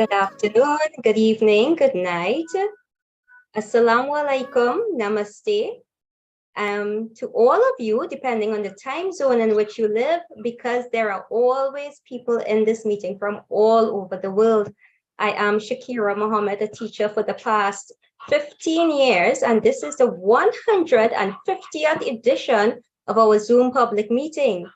Good afternoon, good evening, good night. Assalamu alaikum, namaste. To all of you, depending on the time zone in which you live, because there are always people in this meeting from all over the world. I am Shakira Mohammed, a teacher for the past 15 years, and this is the 150th edition of our Zoom public meeting.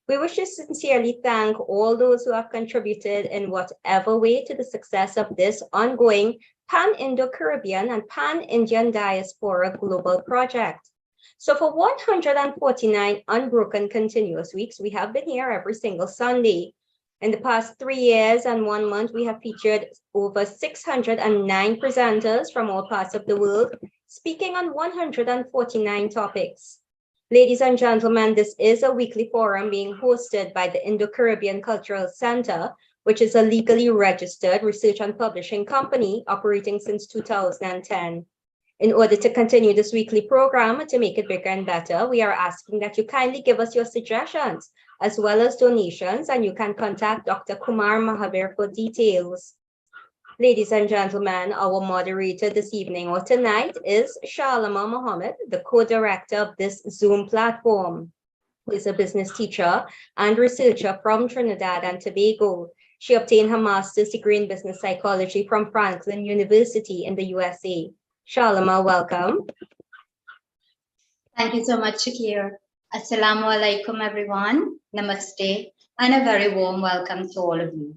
We wish to sincerely thank all those who have contributed in whatever way to the success of this ongoing Pan-Indo-Caribbean and Pan-Indian Diaspora Global Project. So for 149 unbroken continuous weeks, we have been here every single Sunday. In the past 3 years and 1 month, we have featured over 609 presenters from all parts of the world, speaking on 149 topics. Ladies and gentlemen, this is a weekly forum being hosted by the Indo-Caribbean Cultural Center, which is a legally registered research and publishing company operating since 2010. In order to continue this weekly program to make it bigger and better, we are asking that you kindly give us your suggestions as well as donations, and you can contact Dr. Kumar Mahabir for details. Ladies and gentlemen, our moderator this evening or tonight is Shalama Mohammed, the co-director of this Zoom platform, who is a business teacher and researcher from Trinidad and Tobago. She obtained her master's degree in business psychology from Franklin University in the USA. Shalama, welcome. Thank you so much, Shakir. Assalamu alaikum, everyone. Namaste, and a very warm welcome to all of you.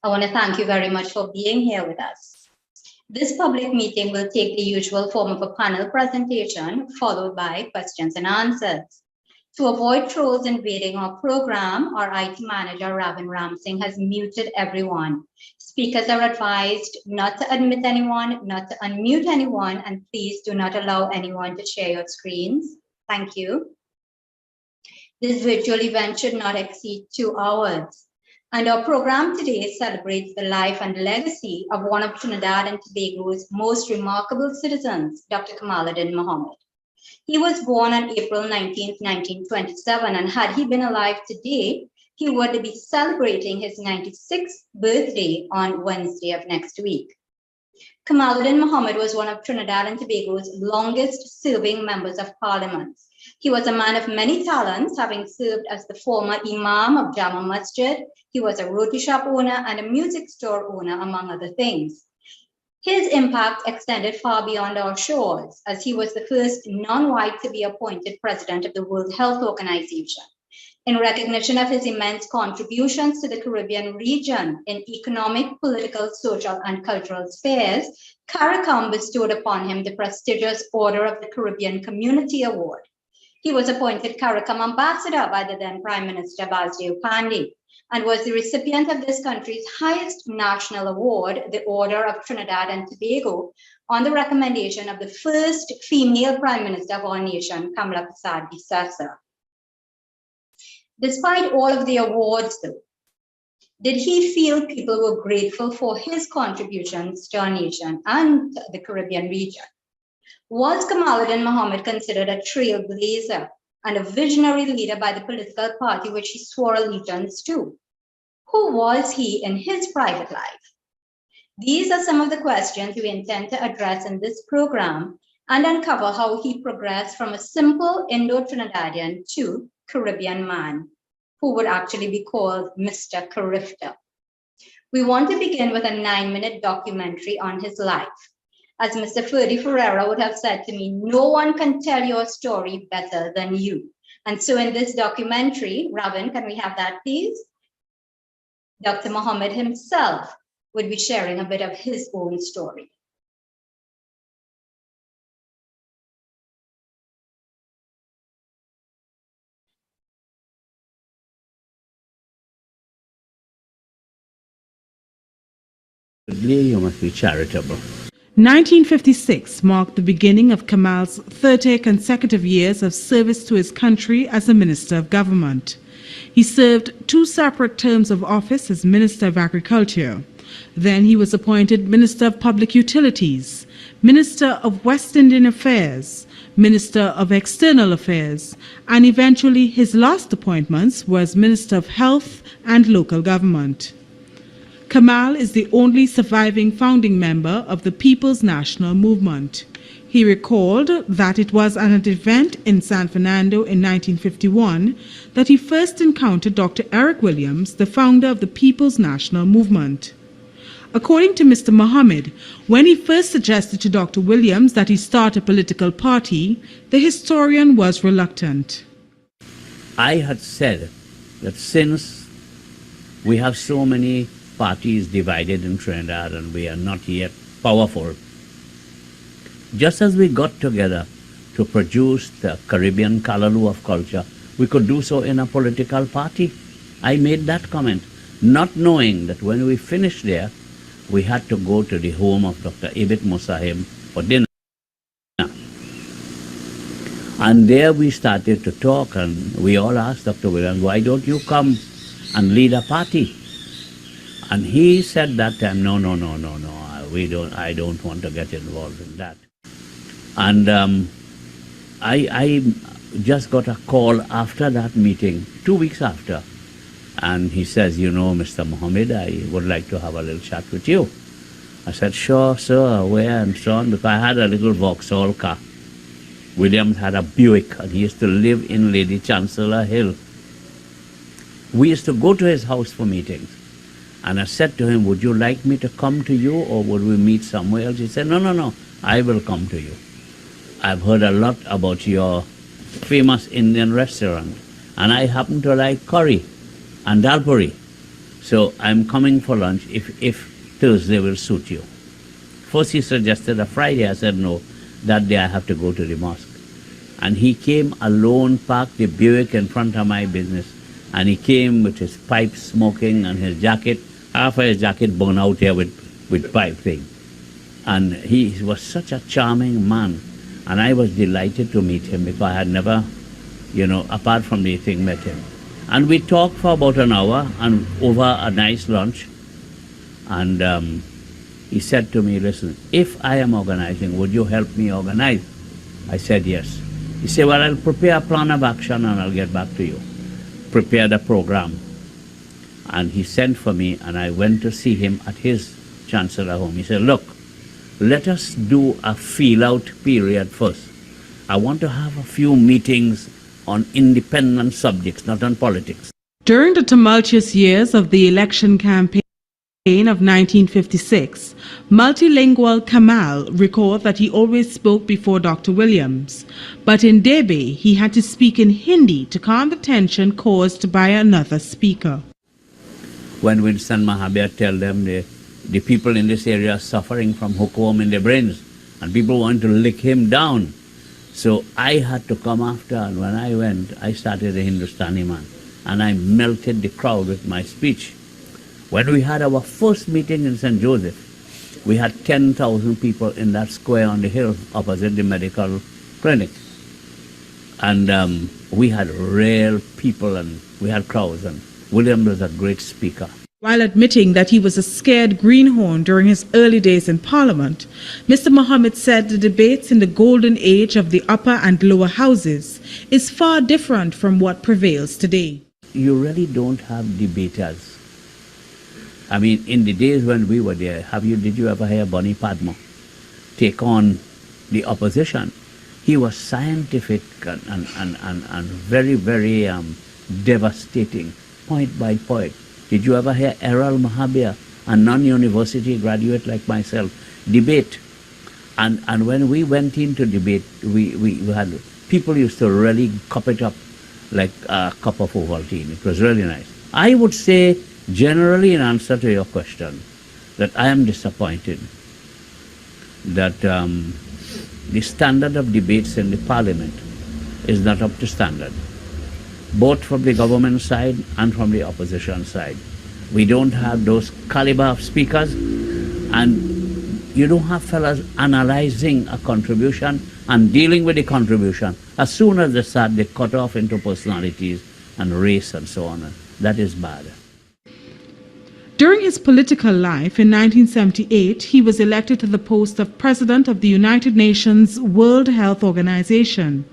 I want to thank you very much for being here with us. This public meeting will take the usual form of a panel presentation followed by questions and answers. To avoid trolls invading our program, our IT manager, Ravin Ramsingh, has muted everyone. Speakers are advised not to admit anyone, not to unmute anyone, and please do not allow anyone to share your screens. Thank you. This virtual event should not exceed 2 hours. And our program today celebrates the life and legacy of one of Trinidad and Tobago's most remarkable citizens, Dr. Kamaluddin Mohammed. He was born on April 19, 1927, and had he been alive today, he would be celebrating his 96th birthday on Wednesday of next week. Kamaluddin Mohammed was one of Trinidad and Tobago's longest serving members of parliament. He was a man of many talents, having served as the former Imam of Jama Masjid. He was a roti shop owner and a music store owner, among other things. His impact extended far beyond our shores, as he was the first non-white to be appointed president of the World Health Organization. In recognition of his immense contributions to the Caribbean region in economic, political, social, and cultural spheres, CARICOM bestowed upon him the prestigious Order of the Caribbean Community Award. He was appointed CARICOM ambassador by the then Prime Minister Basdeo Panday, and was the recipient of this country's highest national award, the Order of Trinidad and Tobago, on the recommendation of the first female Prime Minister of our nation, Kamaluddin. Despite all of the awards, though, did he feel people were grateful for his contributions to our nation and the Caribbean region? Was Kamaluddin Mohammed considered a trailblazer and a visionary leader by the political party which he swore allegiance to? Who was he in his private life? These are some of the questions we intend to address in this program and uncover how he progressed from a simple Indo-Trinidadian to Caribbean man, who would actually be called Mr. Carifta. We want to begin with a 9-minute documentary on his life. As Mr. Ferdy Ferreira would have said to me, no one can tell your story better than you. And so in this documentary, Ravin, can we have that, please? Dr. Mohammed himself would be sharing a bit of his own story. You must be charitable. 1956 marked the beginning of Kamal's 30 consecutive years of service to his country as a Minister of Government. He served 2 separate terms of office as Minister of Agriculture. Then he was appointed Minister of Public Utilities, Minister of West Indian Affairs, Minister of External Affairs, and eventually his last appointments was Minister of Health and Local Government. Kamal is the only surviving founding member of the People's National Movement. He recalled that it was at an event in San Fernando in 1951 that he first encountered Dr. Eric Williams, the founder of the People's National Movement. According to Mr. Mohammed, when he first suggested to Dr. Williams that he start a political party, the historian was reluctant. I had said that since we have so many parties divided in Trinidad and we are not yet powerful, just as we got together to produce the Caribbean Kamaluddin of culture, we could do so in a political party. I made that comment, not knowing that when we finished there, we had to go to the home of Dr. Ibit Musahim for dinner. And there we started to talk, and we all asked Dr. Williams, why don't you come and lead a party? And he said that time, no, I don't want to get involved in that. And I just got a call after that meeting, 2 weeks after, and he says, you know, Mr. Mohammed, I would like to have a little chat with you. I said, sure, sir, where and so on, because I had a little Vauxhall car. Williams had a Buick, and he used to live in Lady Chancellor Hill. We used to go to his house for meetings. And I said to him, would you like me to come to you, or would we meet somewhere else? He said, no, I will come to you. I've heard a lot about your famous Indian restaurant, and I happen to like curry and dal puri. So I'm coming for lunch if Thursday will suit you. First he suggested a Friday. I said, no, that day I have to go to the mosque. And he came alone, parked the Buick in front of my business, and he came with his pipe smoking and his jacket, half of his jacket burned out here with pipe thing. And he was such a charming man. And I was delighted to meet him because I had never, apart from the thing, met him. And we talked for about an hour and over a nice lunch. And he said to me, listen, if I am organizing, would you help me organize? I said yes. He said, well, I'll prepare a plan of action and I'll get back to you. Prepare the program. And he sent for me, and I went to see him at his chancellor home. He said, look, let us do a feel-out period first. I want to have a few meetings on independent subjects, not on politics. During the tumultuous years of the election campaign of 1956, multilingual Kamal recalled that he always spoke before Dr. Williams. But in Debe, he had to speak in Hindi to calm the tension caused by another speaker. When Winston Mahabir tell them the people in this area are suffering from hookworm in their brains, and people want to lick him down. So I had to come after, and when I went, I started a Hindustani man, and I melted the crowd with my speech. When we had our first meeting in St. Joseph, we had 10,000 people in that square on the hill opposite the medical clinic. And we had real people, and we had crowds, and William was a great speaker. While admitting that he was a scared greenhorn during his early days in Parliament, Mr. Mohammed said the debates in the golden age of the upper and lower houses is far different from what prevails today. You really don't have debaters. I mean, in the days when we were there, did you ever hear Bonnie Padma take on the opposition? He was scientific and very, very devastating, point by point. Did you ever hear Errol Mahabir, a non-university graduate like myself, debate? And when we went into debate, we had people used to really cup it up like a cup of Ovaltine. It was really nice. I would say, generally, in answer to your question, that I am disappointed that the standard of debates in the parliament is not up to standard, both from the government side and from the opposition side. We don't have those caliber of speakers, and you don't have fellas analyzing a contribution and dealing with the contribution. As soon as they start, they cut off into personalities and race and so on. That is bad. During his political life in 1978, he was elected to the post of President of the United Nations World Health Organization.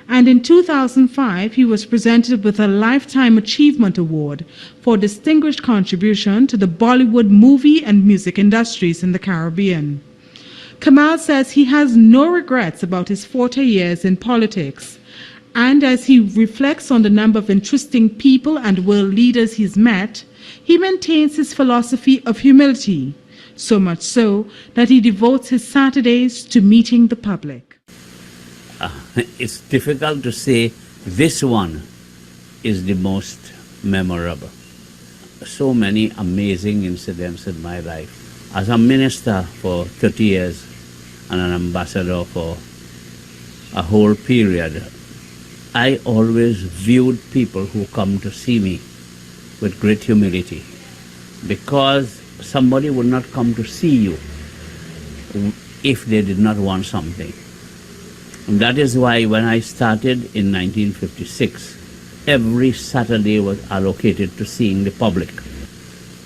and in 2005 he was presented with a Lifetime Achievement Award for distinguished contribution to the Bollywood movie and music industries in the Caribbean. Kamal says he has no regrets about his 40 years in politics, and as he reflects on the number of interesting people and world leaders he's met, he maintains his philosophy of humility, so much so that he devotes his Saturdays to meeting the public. It's difficult to say this one is the most memorable. So many amazing incidents in my life. As a minister for 30 years and an ambassador for a whole period, I always viewed people who come to see me with great humility, because somebody would not come to see you if they did not want something. And that is why when I started in 1956, every Saturday was allocated to seeing the public.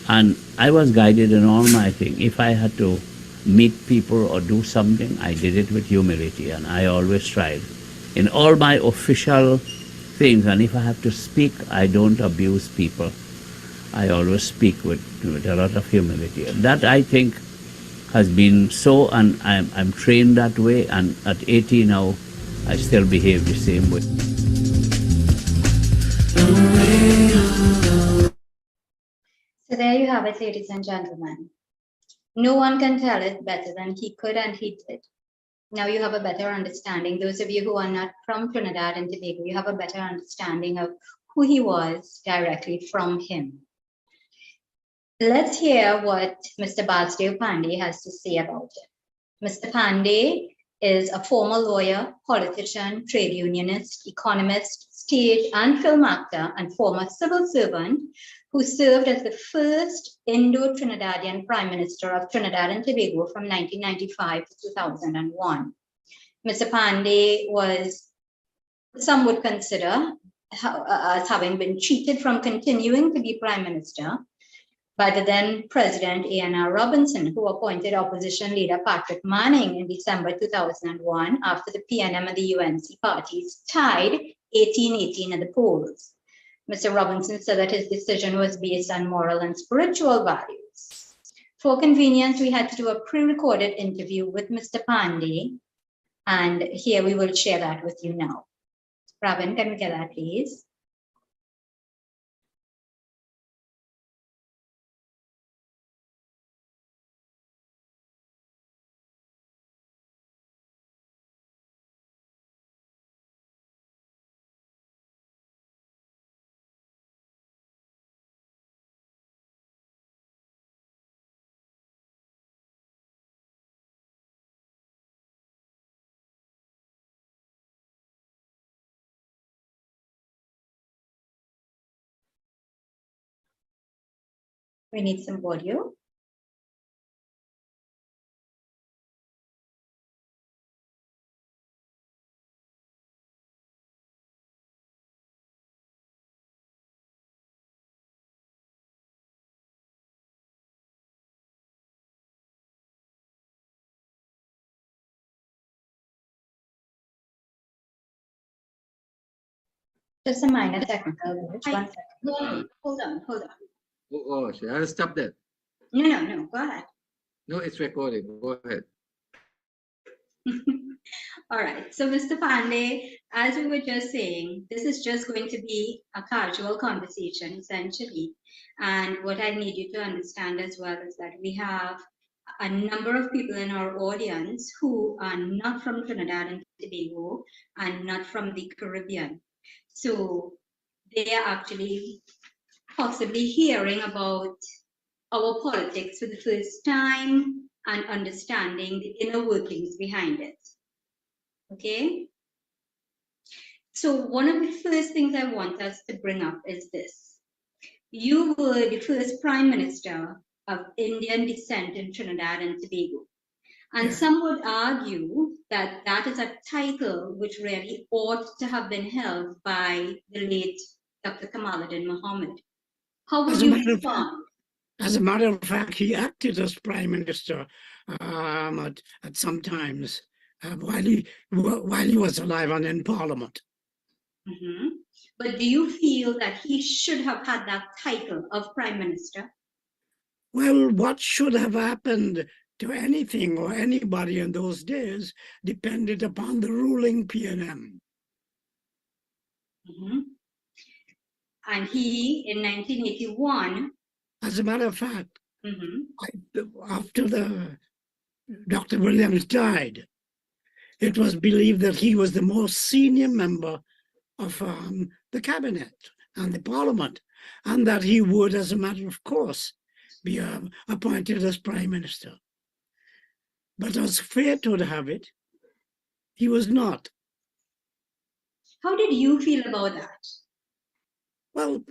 And I was guided in all my thing. If I had to meet people or do something, I did it with humility, and I always tried. In all my official things, and if I have to speak, I don't abuse people. I always speak with a lot of humility. That, I think, has been so, and I'm trained that way, and at 80 now, I still behave the same way. So there you have it, ladies and gentlemen. No one can tell it better than he could, and he did. Now you have a better understanding. Those of you who are not from Trinidad and Tobago, you have a better understanding of who he was directly from him. Let's hear what Mr. Basdev Pandey has to say about it. Mr. Pandey is a former lawyer, politician, trade unionist, economist, stage and film actor, and former civil servant who served as the first Indo-Trinidadian Prime Minister of Trinidad and Tobago from 1995 to 2001. Mr. Pandey was, some would consider, as having been cheated from continuing to be Prime Minister by the then President A.N.R. Robinson, who appointed opposition leader Patrick Manning in December 2001 after the PNM and the UNC parties tied 18-18 in the polls. Mr. Robinson said that his decision was based on moral and spiritual values. For convenience, we had to do a pre-recorded interview with Mr. Pandey, and here we will share that with you now. Ravin, can we get that, please? We need some audio. Just a minor technical glitch. 1 second. Hold on. Oh, should I stop that? No, go ahead. No, it's recording. Go ahead. All right, so Mr. Pandey, as we were just saying, this is just going to be a casual conversation, essentially. And what I need you to understand as well is that we have a number of people in our audience who are not from Trinidad and Tobago and not from the Caribbean. So they are actually possibly hearing about our politics for the first time and understanding the inner workings behind it. Okay? So one of the first things I want us to bring up is this. You were the first Prime Minister of Indian descent in Trinidad and Tobago. And some would argue that that is a title which really ought to have been held by the late Dr. Kamaluddin Mohammed. How would you respond? As a matter of fact, he acted as Prime Minister at some times while he was alive and in Parliament. But do you feel that he should have had that title of Prime Minister? Well, what should have happened to anything or anybody in those days depended upon the ruling PNM. And he, in 1981, As a matter of fact, after Dr. Williams died, it was believed that he was the most senior member of the cabinet and the parliament, and that he would, as a matter of course, be appointed as prime minister. But as fate would have it, he was not. How did you feel about that? Well,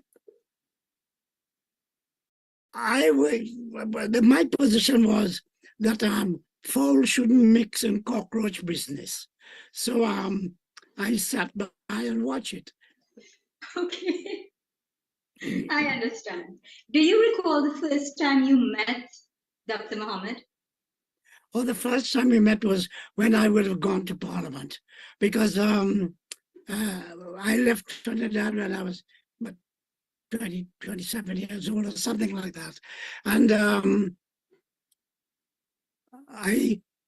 my position was that fowl shouldn't mix in cockroach business. So I sat by and watched it. Okay, I understand. Do you recall the first time you met Dr. Mohammed? Oh, the first time we met was when I would have gone to Parliament, because I left Trinidad when I was 27 years old or something like that. And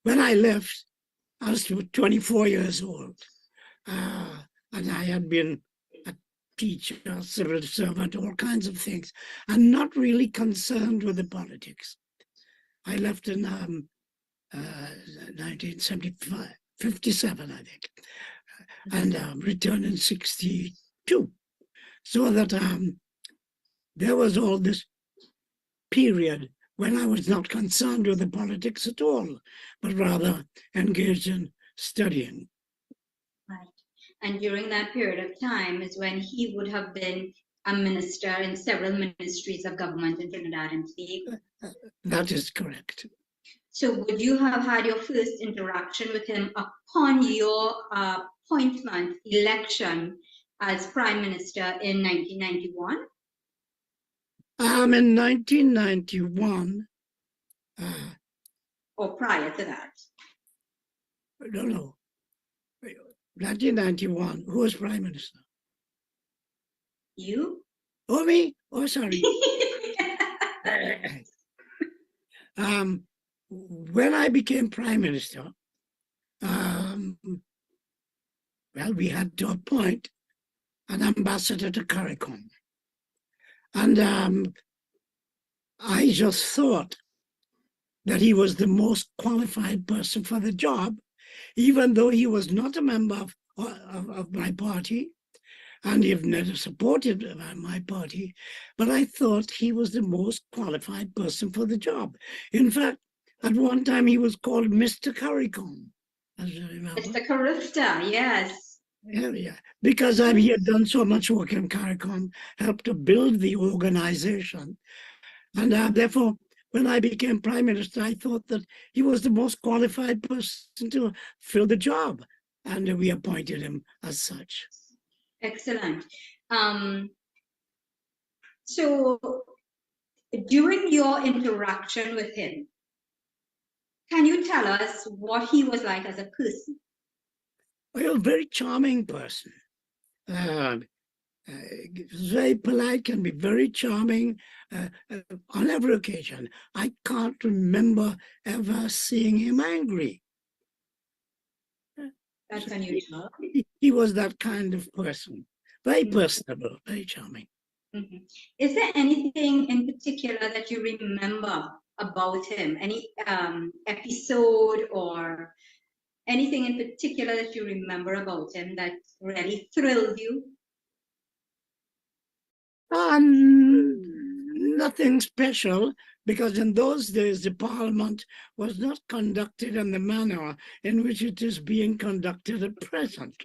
when I left, I was 24 years old. And I had been a teacher, a civil servant, all kinds of things, and not really concerned with the politics. I left in 1957, I think, and returned in 62. So that there was all this period when I was not concerned with the politics at all, but rather engaged in studying. Right. And during that period of time is when he would have been a minister in several ministries of government in Trinidad and Tobago. That is correct. So would you have had your first interaction with him upon your appointment, election as Prime Minister in 1991? In 1991. Or prior to that? No. 1991, who was Prime Minister? You? Oh, me? Oh, sorry. When I became Prime Minister, well, we had to appoint an ambassador to CARICOM. And I just thought that he was the most qualified person for the job, even though he was not a member of my party, and he never supported my party, but I thought he was the most qualified person for the job. In fact, at one time he was called Mr. CARICOM, as you remember. Mr. Carifta, yes. Yeah, because he had done so much work in CARICOM, helped to build the organization. And therefore, when I became Prime Minister, I thought that he was the most qualified person to fill the job. And we appointed him as such. Excellent. So during your interaction with him, can you tell us what he was like as a person? Well, a very charming person. Very polite, can be very charming on every occasion. I can't remember ever seeing him angry. That's unusual. He was that kind of person. Very personable, very charming. Is there anything in particular that you remember about him? Any episode or anything in particular that you remember about him that really thrilled you? Nothing special, because in those days the Parliament was not conducted in the manner in which it is being conducted at present.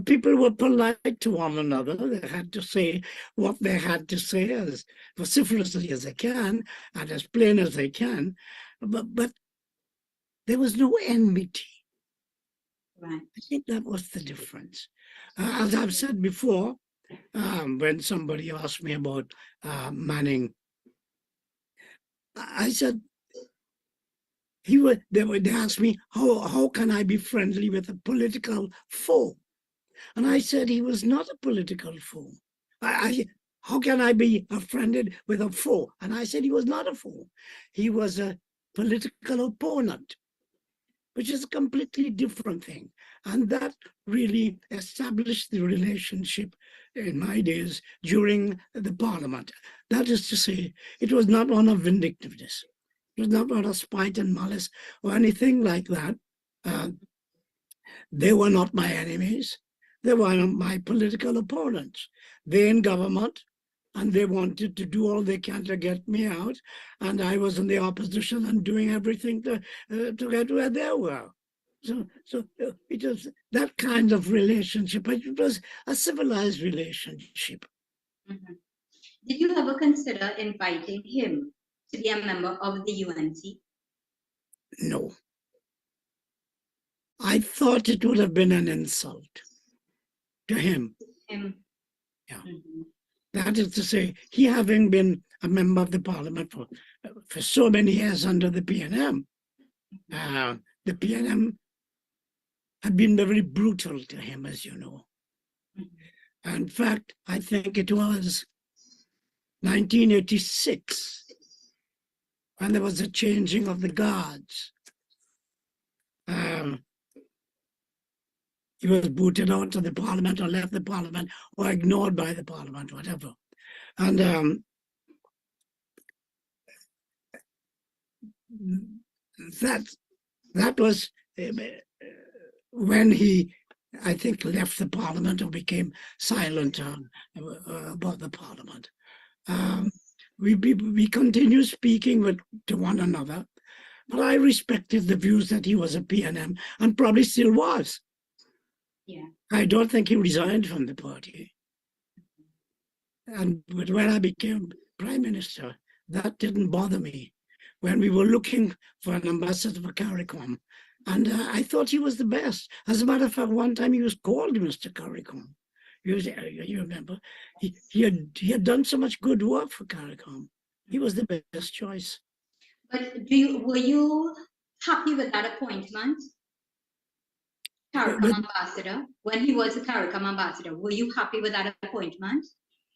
People were polite to one another. They had to say what they had to say as vociferously as they can and as plain as they can, but there was no enmity. Right. I think that was the difference. As I've said before, when somebody asked me about Manning, I said, they asked me, how can I be friendly with a political foe? And I said he was not a political foe. How can I be friended with a foe? And I said he was not a foe. He was a political opponent, which is a completely different thing. And that really established the relationship in my days during the parliament. That is to say, it was not one of vindictiveness. It was not one of spite and malice or anything like that. They were not my enemies. They were my political opponents. They're in government, and they wanted to do all they can to get me out. And I was in the opposition and doing everything to get where they were. So it was that kind of relationship. It was a civilized relationship. Mhm. Did you ever consider inviting him to be a member of the UNC? No. I thought it would have been an insult to him. Him. Yeah. Mhm. That is to say, he having been a member of the parliament for so many years under the PNM, the PNM had been very brutal to him, as you know. Mhm. In fact, I think it was 1986 when there was a changing of the guards. He was booted out of the parliament or left the parliament or ignored by the parliament, whatever. And that was when he, I think, left the parliament or became silent about the parliament. We continue speaking to one another, but I respected the views that he was a PNM and probably still was. Yeah. I don't think he resigned from the party. But when I became prime minister, that didn't bother me. When we were looking for an ambassador for CARICOM, and I thought he was the best. As a matter of fact, one time he was called Mr. CARICOM. You remember? He had done so much good work for CARICOM. He was the best choice. But were you happy with that appointment? CARICOM ambassador, when he was a CARICOM ambassador, were you happy with that appointment?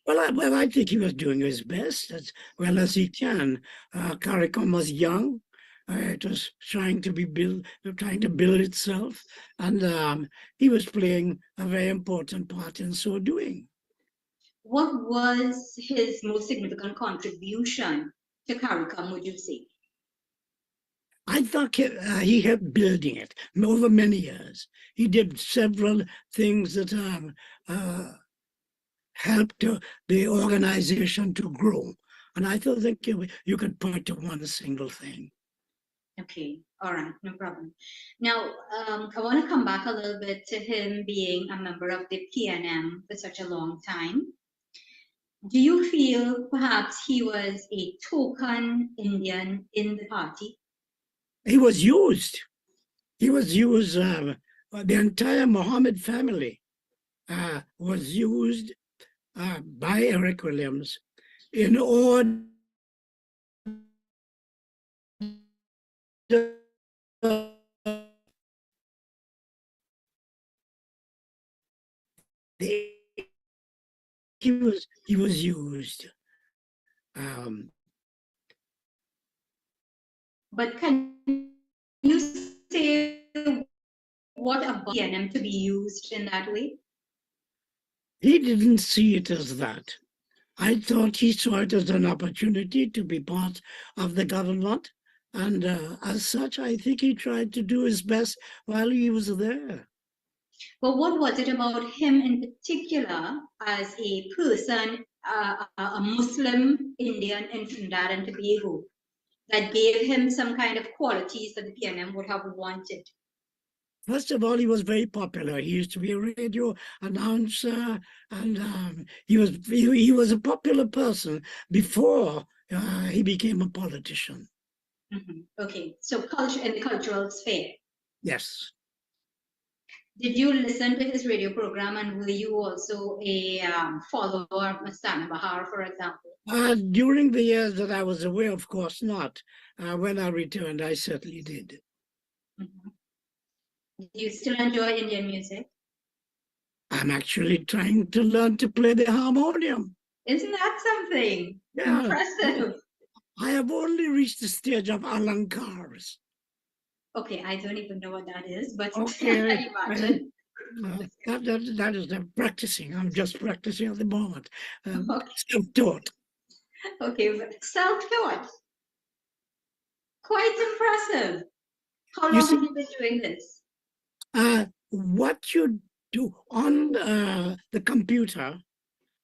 Well, I think he was doing his best as well as he can. CARICOM was young. It was trying to build itself, and he was playing a very important part in so doing. What was his most significant contribution to CARICOM, would you say? I thought he helped building it over many years. He did several things that helped the organization to grow. And I don't think you could point to one single thing. Okay, all right, no problem. Now, I want to come back a little bit to him being a member of the PNM for such a long time. Do you feel perhaps he was a token Indian in the party? He was used. He was used. The entire Mohammed family was used by Eric Williams in order he was used. But can you say what about PNM to be used in that way? He didn't see it as that. I thought he saw it as an opportunity to be part of the government. And as such, I think he tried to do his best while he was there. But what was it about him in particular as a person, a Muslim Indian in Trinidad and Tobago, that gave him some kind of qualities that the PNM would have wanted? First of all, he was very popular. He used to be a radio announcer, and he was a popular person before he became a politician. Mm-hmm. Okay, so culture in the cultural sphere. Yes. Did you listen to his radio program, and were you also a follower of Mastana Bahar, for example? During the years that I was away, of course not. When I returned, I certainly did. Mm-hmm. Do you still enjoy Indian music? I'm actually trying to learn to play the harmonium. Isn't that something? Yeah. Impressive. I have only reached the stage of alankars. Okay, I don't even know what that is, but Okay. I imagine. That is I'm practicing. I'm just practicing at the moment. Okay. Self-taught. Okay, self-taught. Quite impressive. How You long see- have you been doing this? What you do on the computer,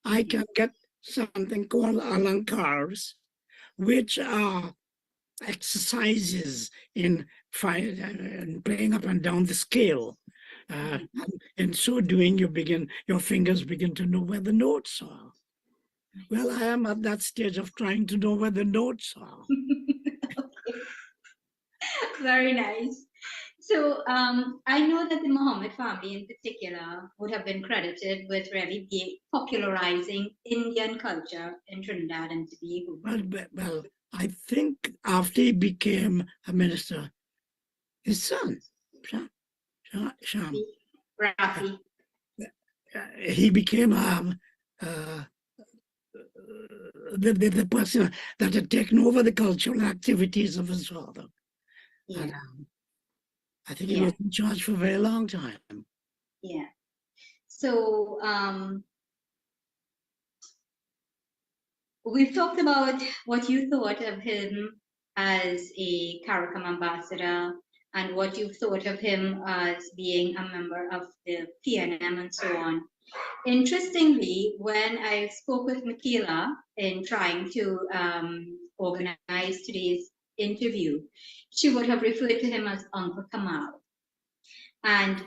I can get something called alankars, which are exercises in playing up and down the scale. And in so doing, your fingers begin to know where the notes are. Well, I am at that stage of trying to know where the notes are. Very nice. So I know that the Mohammed family in particular would have been credited with really popularizing Indian culture in Trinidad and Tobago. Well, I think after he became a minister, his son, Sham, Rafi. he became the person that had taken over the cultural activities of his father. Yeah. And, I think he was in charge for a very long time. Yeah. So we've talked about what you thought of him as a CARICOM ambassador and what you thought of him as being a member of the PNM and so on. Interestingly, when I spoke with Michaela in trying to organize today's interview, she would have referred to him as Uncle Kamal. And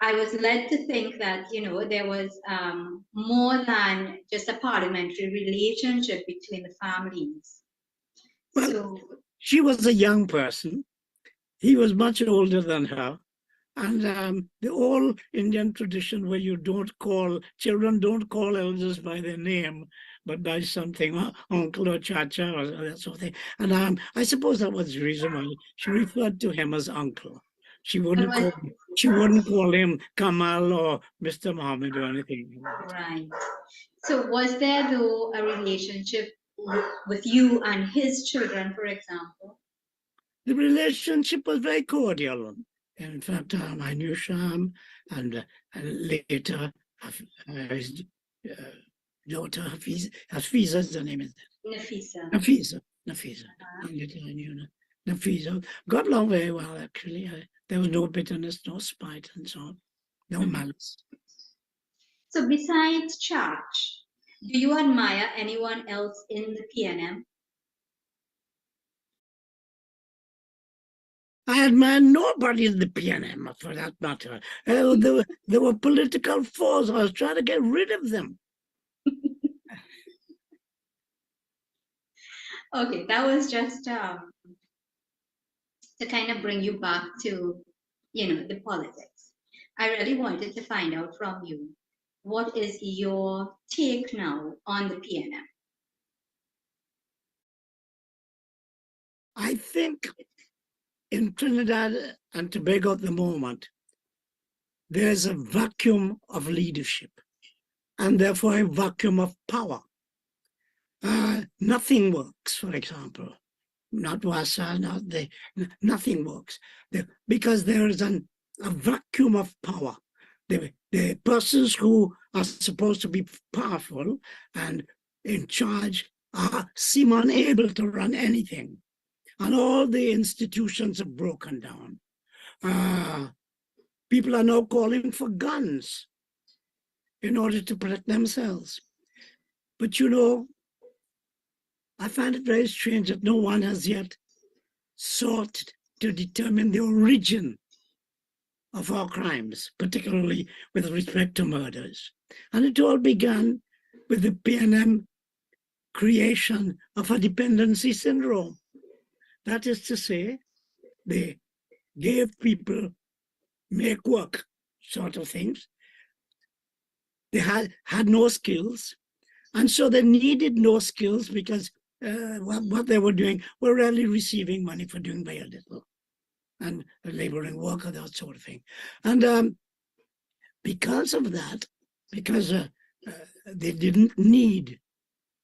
I was led to think that, you know, there was more than just a parliamentary relationship between the families. Well, So she was a young person. He was much older than her. And the old Indian tradition where children don't call elders by their name, but by something, uncle or chacha or that sort of thing. And I suppose that was the reason why she referred to him as uncle. She wouldn't call him Kamal or Mr. Mohammed or anything. right. So was there though a relationship with you and his children, for example? The relationship was very cordial. In fact, I knew Sham, and later his daughter Hafiza's the name is Nafisa. Nafisa. And later I knew Nafisa. Got along very well, actually. There was no bitterness, no spite, and so on, no malice. So besides Church, do you admire anyone else in the PNM? I admire nobody in the PNM, for that matter. They were political foes. I was trying to get rid of them. Okay, that was just to kind of bring you back to, you know, the politics. I really wanted to find out from you, what is your take now on the PNM? I think in Trinidad and Tobago at the moment, there's a vacuum of leadership and therefore a vacuum of power. Nothing works, for example. Not WASA, nothing works. Because there is a vacuum of power. The persons who are supposed to be powerful and in charge seem unable to run anything. And all the institutions have broken down. People are now calling for guns in order to protect themselves. But you know, I find it very strange that no one has yet sought to determine the origin of our crimes, particularly with respect to murders. And it all began with the PNM creation of a dependency syndrome. That is to say, they gave people make work sort of things. They had no skills. And so they needed no skills because what they were doing were really receiving money for doing very little and laboring work or that sort of thing. And because of that, because they didn't need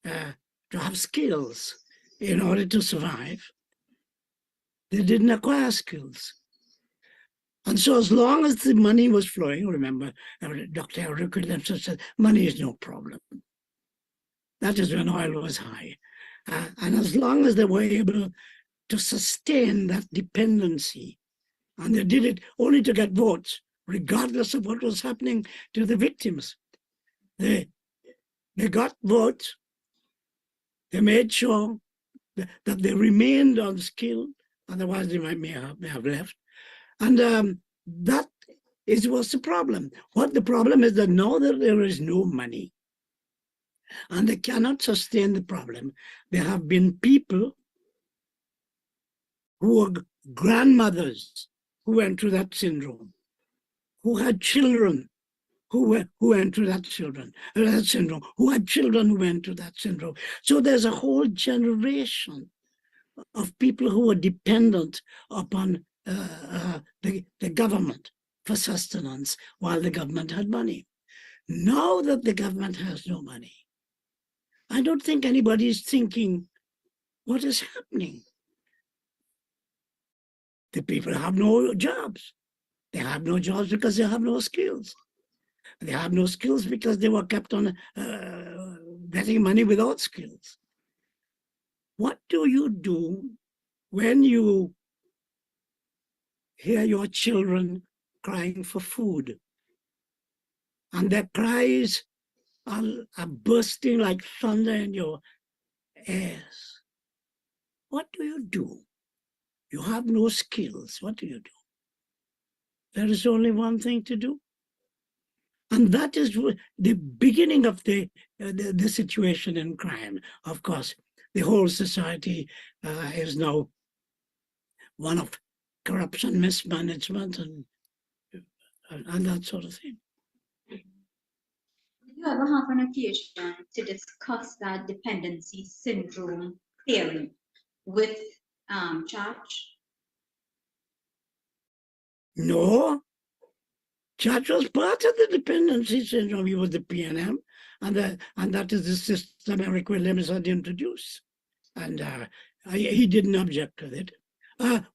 to have skills in order to survive. They didn't acquire skills. And so as long as the money was flowing, remember, Dr. Eric Williamson said, money is no problem. That is when oil was high. And as long as they were able to sustain that dependency, and they did it only to get votes, regardless of what was happening to the victims. They got votes. They made sure that they remained unskilled, otherwise they may have left. And that was the problem. What the problem is that now that there is no money, and they cannot sustain the problem, there have been people who were grandmothers who went through that syndrome, who had children who went through that syndrome, who had children who went through that syndrome. So there's a whole generation of people who were dependent upon the government for sustenance while the government had money. Now that the government has no money, I don't think anybody is thinking, what is happening? The people have no jobs. They have no jobs because they have no skills. They have no skills because they were kept on getting money without skills. What do you do when you hear your children crying for food and their cries are bursting like thunder in your ears? What do you do? You have no skills. What do you do? There is only one thing to do. And that is the beginning of the situation in crime. Of course, the whole society is now one of corruption, mismanagement, and that sort of thing. Did you ever have an occasion to discuss that dependency syndrome theory with Church? No. Church was part of the dependency syndrome. He was the PNM, and that is the system Eric Williams had introduced. And he didn't object to it.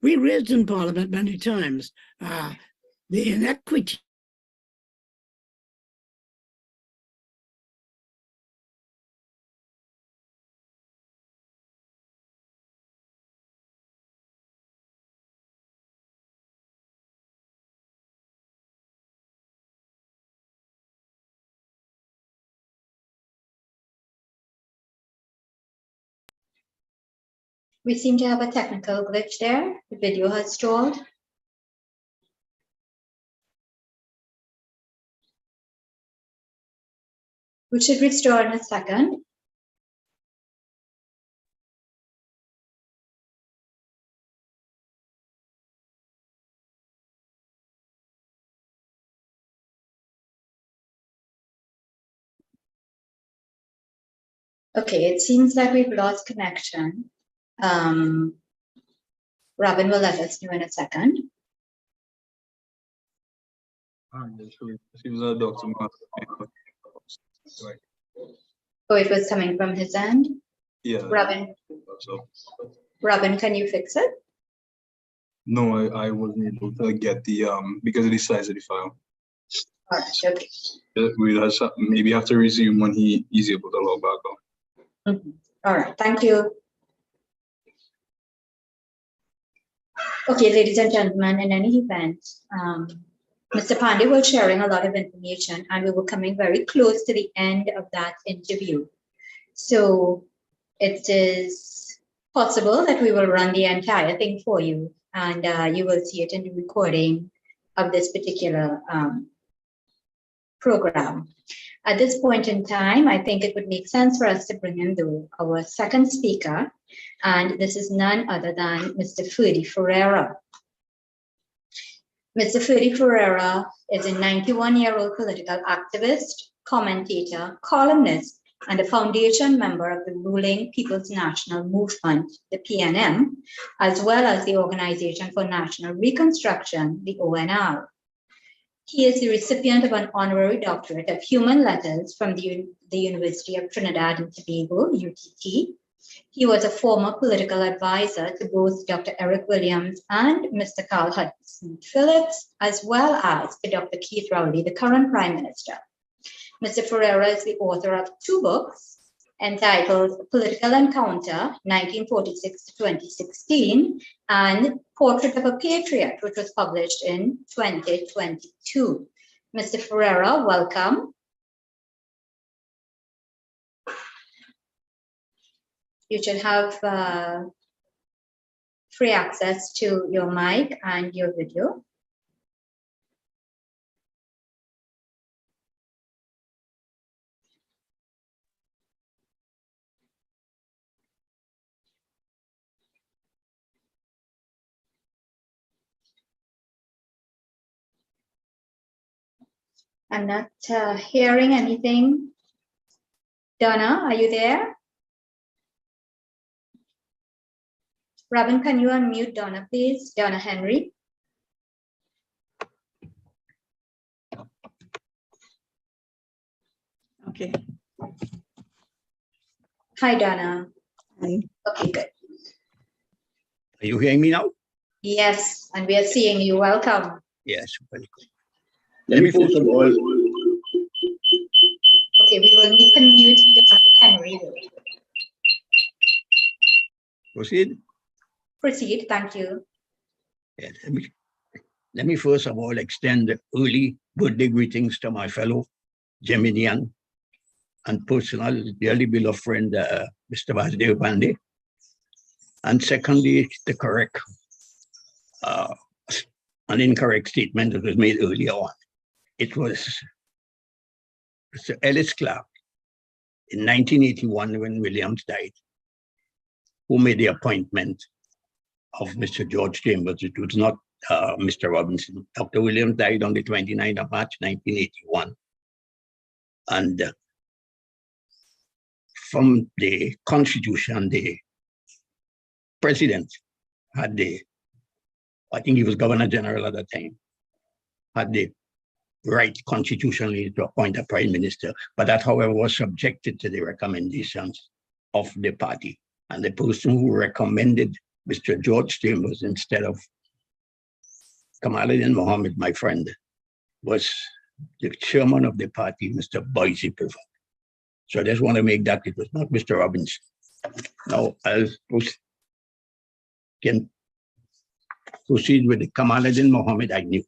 We raised in Parliament many times the inequity We seem to have a technical glitch there. The video has stalled. We should restore in a second. Okay, it seems like we've lost connection. Robin will let us know in a second. She was a doctor. Oh, it was coming from his end? Yeah. Robin, can you fix it? No, I wasn't able to get the because of the size of the file. All right, okay. We'll maybe have to resume when he's able to log back on. All right, thank you. Okay, ladies and gentlemen, in any event, Mr. Pandey was sharing a lot of information, and we were coming very close to the end of that interview. So it is possible that we will run the entire thing for you, and you will see it in the recording of this particular program. At this point in time, I think it would make sense for us to bring in our second speaker, and this is none other than Mr. Ferdy Ferreira. Mr. Ferdy Ferreira is a 91-year-old political activist, commentator, columnist, and a foundation member of the ruling People's National Movement, the PNM, as well as the Organization for National Reconstruction, the ONR. He is the recipient of an honorary doctorate of human letters from the University of Trinidad and Tobago, UTT. He was a former political advisor to both Dr. Eric Williams and Mr. Carl Hudson Phillips, as well as to Dr. Keith Rowley, the current Prime Minister. Mr. Ferreira is the author of 2 books entitled Political Encounter, 1946 to 2016, and Portrait of a Patriot, which was published in 2022. Mr. Ferreira, welcome. You should have free access to your mic and your video. I'm not hearing anything. Donna, are you there? Robin, can you unmute Donna, please? Donna Henry. Okay. Hi, Donna. Hi. Okay, good. Are you hearing me now? Yes, and we are seeing you. Welcome. Yes, very good. Let me first of all, Okay, we will need to mute Donna Henry. Proceed. Proceed, thank you. Yeah, let me first of all extend early birthday greetings to my fellow Geminian and personal, dearly beloved friend, Mr. Vasudev Pandey. And secondly, the correct, an incorrect statement that was made earlier on. It was Mr. Ellis Clark in 1981 when Williams died, who made the appointment of Mr. George Chambers. It was not Mr. Robinson. Dr. Williams died on the 29th of March, 1981. And from the Constitution, the president had I think he was Governor General at that time, had the right constitutionally to appoint a prime minister, but that, however, was subjected to the recommendations of the party. And the person who recommended Mr. George Chambers instead of Kamaluddin Mohammed, my friend, was the chairman of the party, Mr. Boise Privat. So I just want to make that it was not Mr. Robinson. Now, can proceed with the Kamaluddin Mohammed I knew.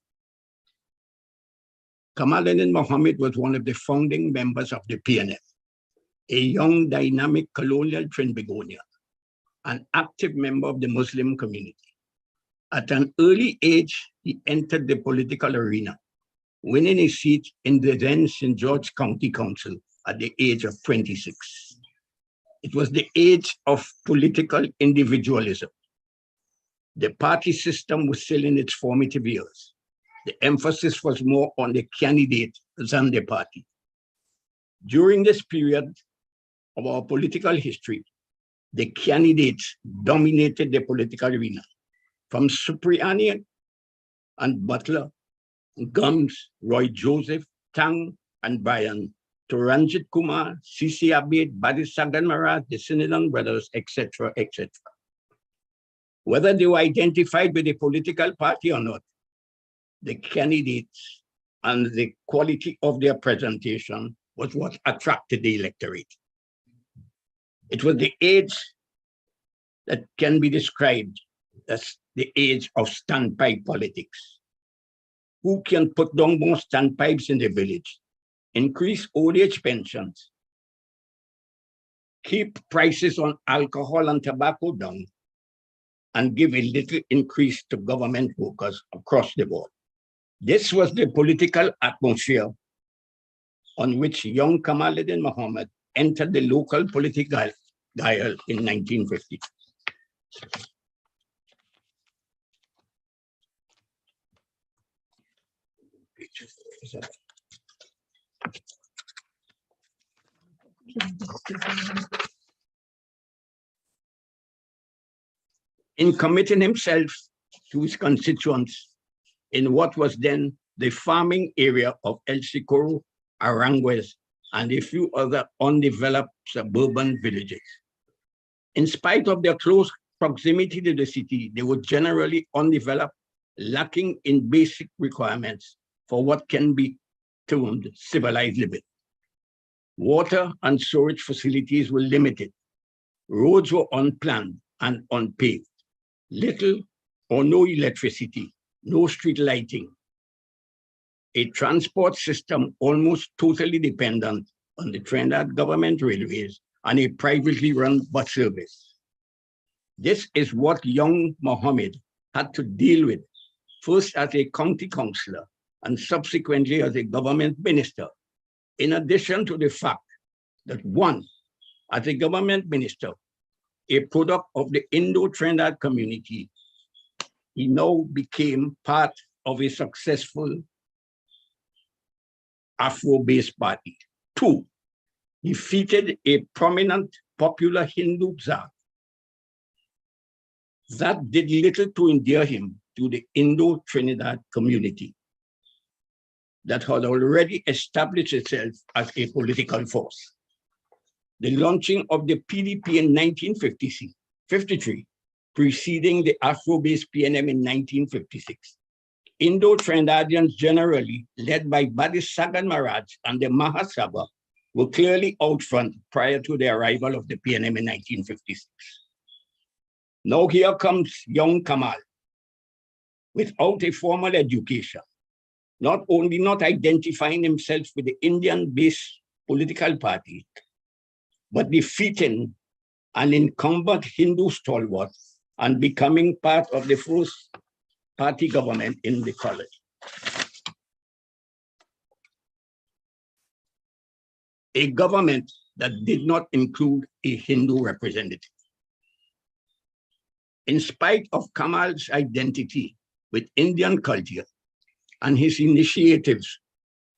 Kamaluddin Mohammed was one of the founding members of the PNF, a young, dynamic colonial Trinbagonian, an active member of the Muslim community. At an early age, he entered the political arena, winning a seat in the then St. George County Council at the age of 26. It was the age of political individualism. The party system was still in its formative years. The emphasis was more on the candidate than the party. During this period of our political history, the candidates dominated the political arena, from Supriani and Butler, Gums, Roy Joseph, Tang, and Bryan, to Ranjit Kumar, C.C. Abed, Badisagan Maharaj, the Sinilang brothers, etc., etc. Whether they were identified with a political party or not, the candidates and the quality of their presentation was what attracted the electorate. It was the age that can be described as the age of standpipe politics. Who can put down more standpipes in the village, increase old age pensions, keep prices on alcohol and tobacco down, and give a little increase to government workers across the board. This was the political atmosphere on which young Kamaluddin Mohammed entered the local political dial in 1950. In committing himself to his constituents in what was then the farming area of El Socorro, Aranguez, and a few other undeveloped suburban villages. In spite of their close proximity to the city, they were generally undeveloped, lacking in basic requirements for what can be termed civilized living. Water and storage facilities were limited. Roads were unplanned and unpaved. Little or no electricity, no street lighting. A transport system almost totally dependent on the Trinidad government railways and a privately run bus service. This is what young Mohammed had to deal with, first as a county councillor and subsequently as a government minister, in addition to the fact that one, as a government minister, a product of the Indo-Trinidad community, he now became part of a successful Afro-based party. Two, defeated a prominent popular Hindu czar. That did little to endear him to the Indo-Trinidad community that had already established itself as a political force. The launching of the PDP in 1953, preceding the Afro-based PNM in 1956. Indo-Trinidadians generally, led by Badisagan Maharaj and the Mahasabha, were clearly out front prior to the arrival of the PNM in 1956. Now here comes young Kamal, without a formal education, not only not identifying himself with the Indian-based political party, but defeating an incumbent Hindu stalwart and becoming part of the first party government in the colony. A government that did not include a Hindu representative. In spite of Kamal's identity with Indian culture and his initiatives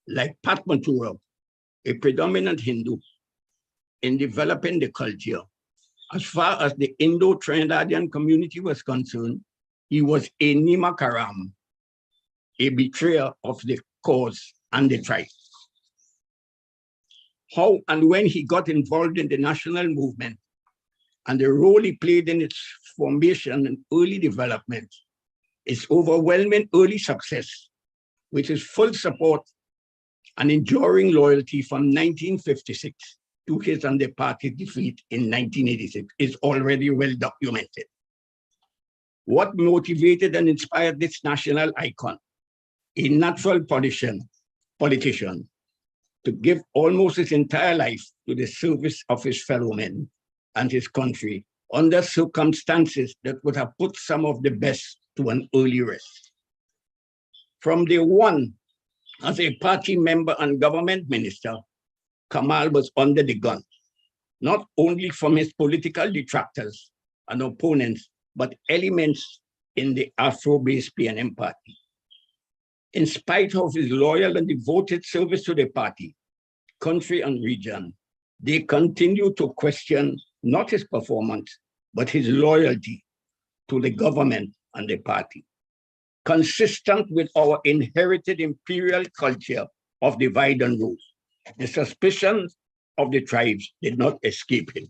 like Patmatura, a predominant Hindu, in developing the culture, as far as the Indo-Trinidadian community was concerned, he was a Nimakaram, a betrayer of the cause and the tribe. How and when he got involved in the national movement and the role he played in its formation and early development, its overwhelming early success, with his full support and enduring loyalty from 1956 to his and the party's defeat in 1986, is already well documented. What motivated and inspired this national icon, a natural politician, to give almost his entire life to the service of his fellow men and his country under circumstances that would have put some of the best to an early rest. From day one, as a party member and government minister, Kamal was under the gun, not only from his political detractors and opponents, but elements in the Afro-based PNM party. In spite of his loyal and devoted service to the party, country and region, they continue to question not his performance, but his loyalty to the government and the party. Consistent with our inherited imperial culture of divide and rule, the suspicions of the tribes did not escape him.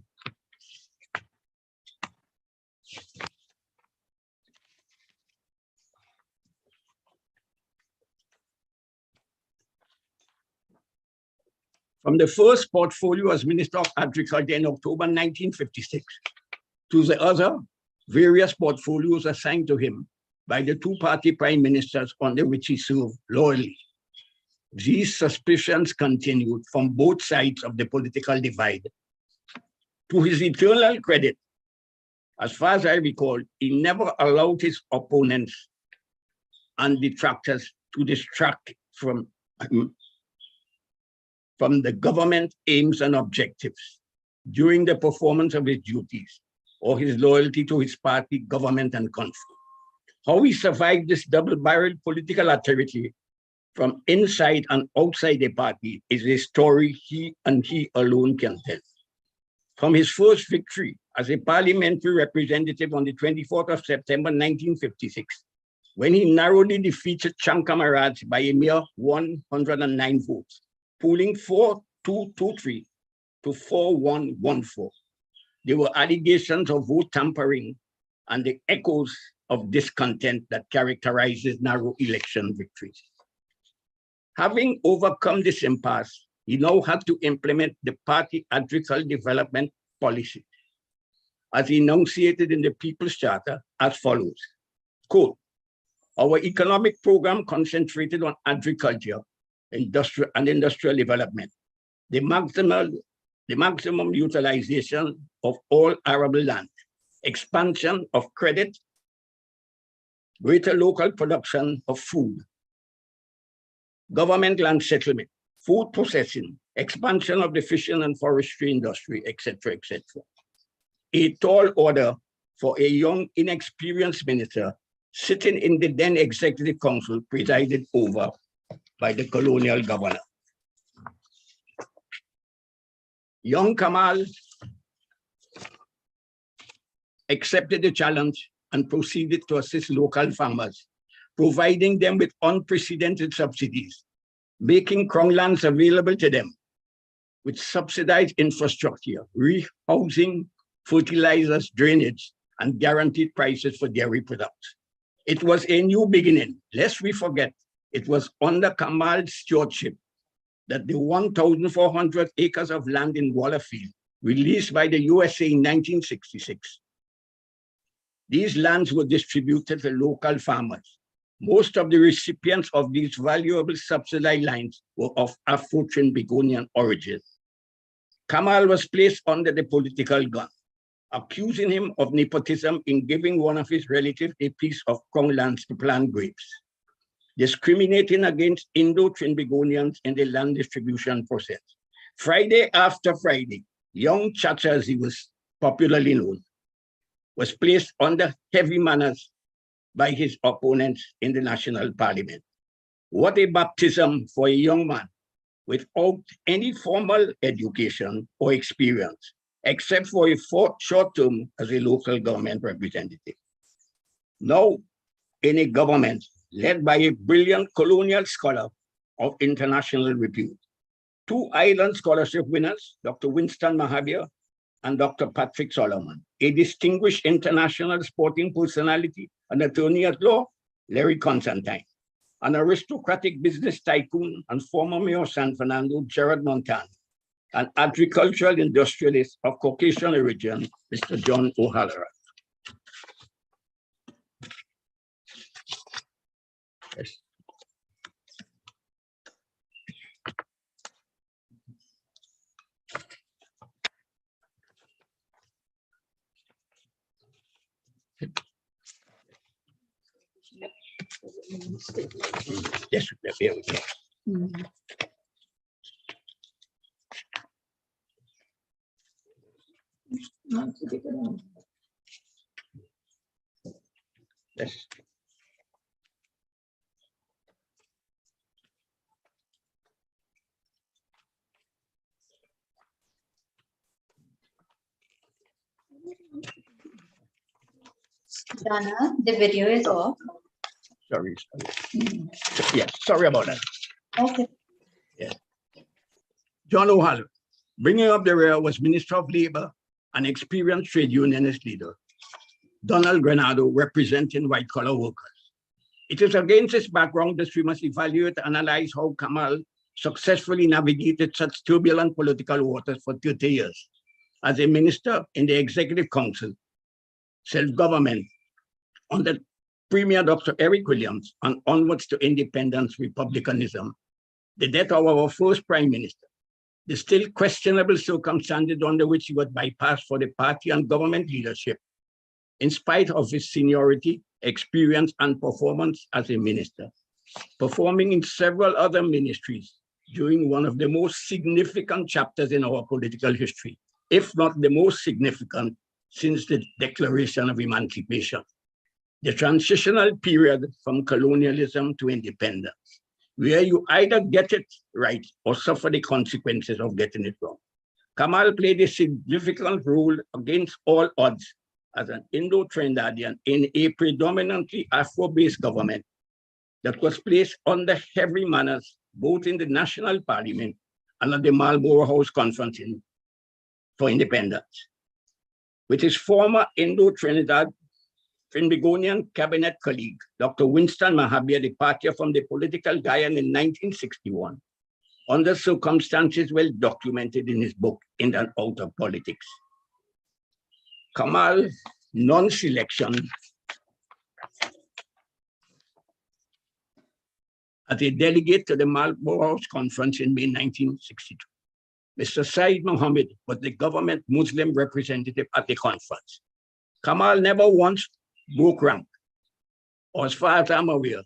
From the first portfolio as Minister of Agriculture in October 1956 to the other various portfolios assigned to him by the two-party prime ministers under which he served loyally, these suspicions continued from both sides of the political divide. To his eternal credit, as far as I recall, he never allowed his opponents and detractors to distract from the government aims and objectives during the performance of his duties or his loyalty to his party, government, and country. How he survived this double-barreled political activity from inside and outside the party is a story he and he alone can tell. From his first victory as a parliamentary representative on the 24th of September 1956, when he narrowly defeated Chang Camarades by a mere 109 votes, polling 4,223 to 4,114. There were allegations of vote tampering and the echoes of discontent that characterizes narrow election victories. Having overcome this impasse, he now had to implement the party agricultural development policy, as enunciated in the People's Charter, as follows, quote, our economic program concentrated on agriculture, industrial development, the maximum utilization of all arable land, expansion of credit, greater local production of food, government land settlement, food processing, expansion of the fishing and forestry industry, etc., etc. A tall order for a young, inexperienced minister sitting in the then Executive Council presided over by the colonial governor. Young Kamal accepted the challenge and proceeded to assist local farmers, providing them with unprecedented subsidies, making crown lands available to them with subsidized infrastructure, rehousing, fertilizers, drainage, and guaranteed prices for dairy products. It was a new beginning. Lest we forget, it was under Kamal's stewardship that the 1,400 acres of land in Wallerfield, released by the USA in 1966, these lands were distributed to local farmers. Most of the recipients of these valuable subsidized lands were of Afro-Trinbagonian origin. Kamal was placed under the political gun, accusing him of nepotism in giving one of his relatives a piece of crown lands to plant grapes, discriminating against Indo-Trinbagonians in the land distribution process. Friday after Friday, young Chacha, as he was popularly known, was placed under heavy manners by his opponents in the National Parliament. What a baptism for a young man without any formal education or experience, except for a short term as a local government representative. Now, in a government led by a brilliant colonial scholar of international repute, 2 Island Scholarship winners, Dr. Winston Mahabir and Dr. Patrick Solomon, a distinguished international sporting personality, an attorney at law, Larry Constantine, an aristocratic business tycoon and former mayor of San Fernando, Gerard Montano, an agricultural industrialist of Caucasian origin, Mr. John O'Halloran. Yes. Yes, there we go. Yes. Donna, the video is off. Sorry. Yes, sorry about that. Okay. Yeah. John O'Halloran, bringing up the rear, was Minister of Labor and experienced trade unionist leader. Donald Granado, representing white-collar workers. It is against this background that we must evaluate and analyze how Kamal successfully navigated such turbulent political waters for 30 years as a minister in the Executive Council, self-government, under Premier Dr. Eric Williams, and onwards to independence, republicanism, the death of our first prime minister, the still questionable circumstances under which he was bypassed for the party and government leadership, in spite of his seniority, experience, and performance as a minister, performing in several other ministries during one of the most significant chapters in our political history, if not the most significant since the Declaration of Emancipation, the transitional period from colonialism to independence, where you either get it right or suffer the consequences of getting it wrong. Kamal played a significant role against all odds as an Indo-Trinidadian in a predominantly Afro-based government that was placed under heavy manners both in the National Parliament and at the Marlborough House Conference for Independence. With his former Indo-Trinidadian cabinet colleague, Dr. Winston Mahabir, departure from the political Guyana in 1961, under circumstances well documented in his book, In and Out of Politics. Kamal's non-selection as a delegate to the Marlborough House Conference in May 1962. Mr. Said Mohammed was the government Muslim representative at the conference. Kamal never once broke rank, or as far as I'm aware,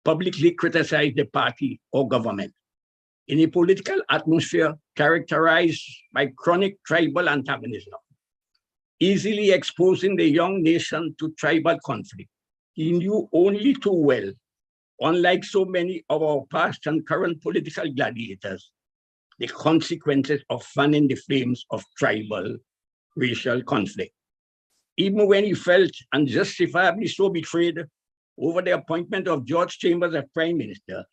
publicly criticized the party or government. In a political atmosphere characterized by chronic tribal antagonism, easily exposing the young nation to tribal conflict, he knew only too well, unlike so many of our past and current political gladiators, the consequences of fanning the flames of tribal racial conflict. Even when he felt unjustifiably so betrayed over the appointment of George Chambers as Prime Minister,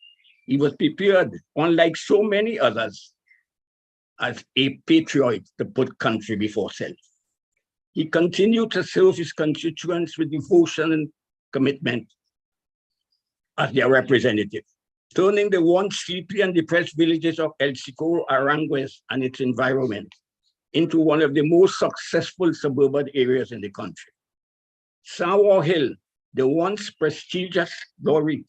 he was prepared, unlike so many others, as a patriot to put country before self. He continued to serve his constituents with devotion and commitment as their representative, turning the once sleepy and depressed villages of El Socorro, Aranguez, and its environment into one of the most successful suburban areas in the country. Sawa Hill, the once prestigious glory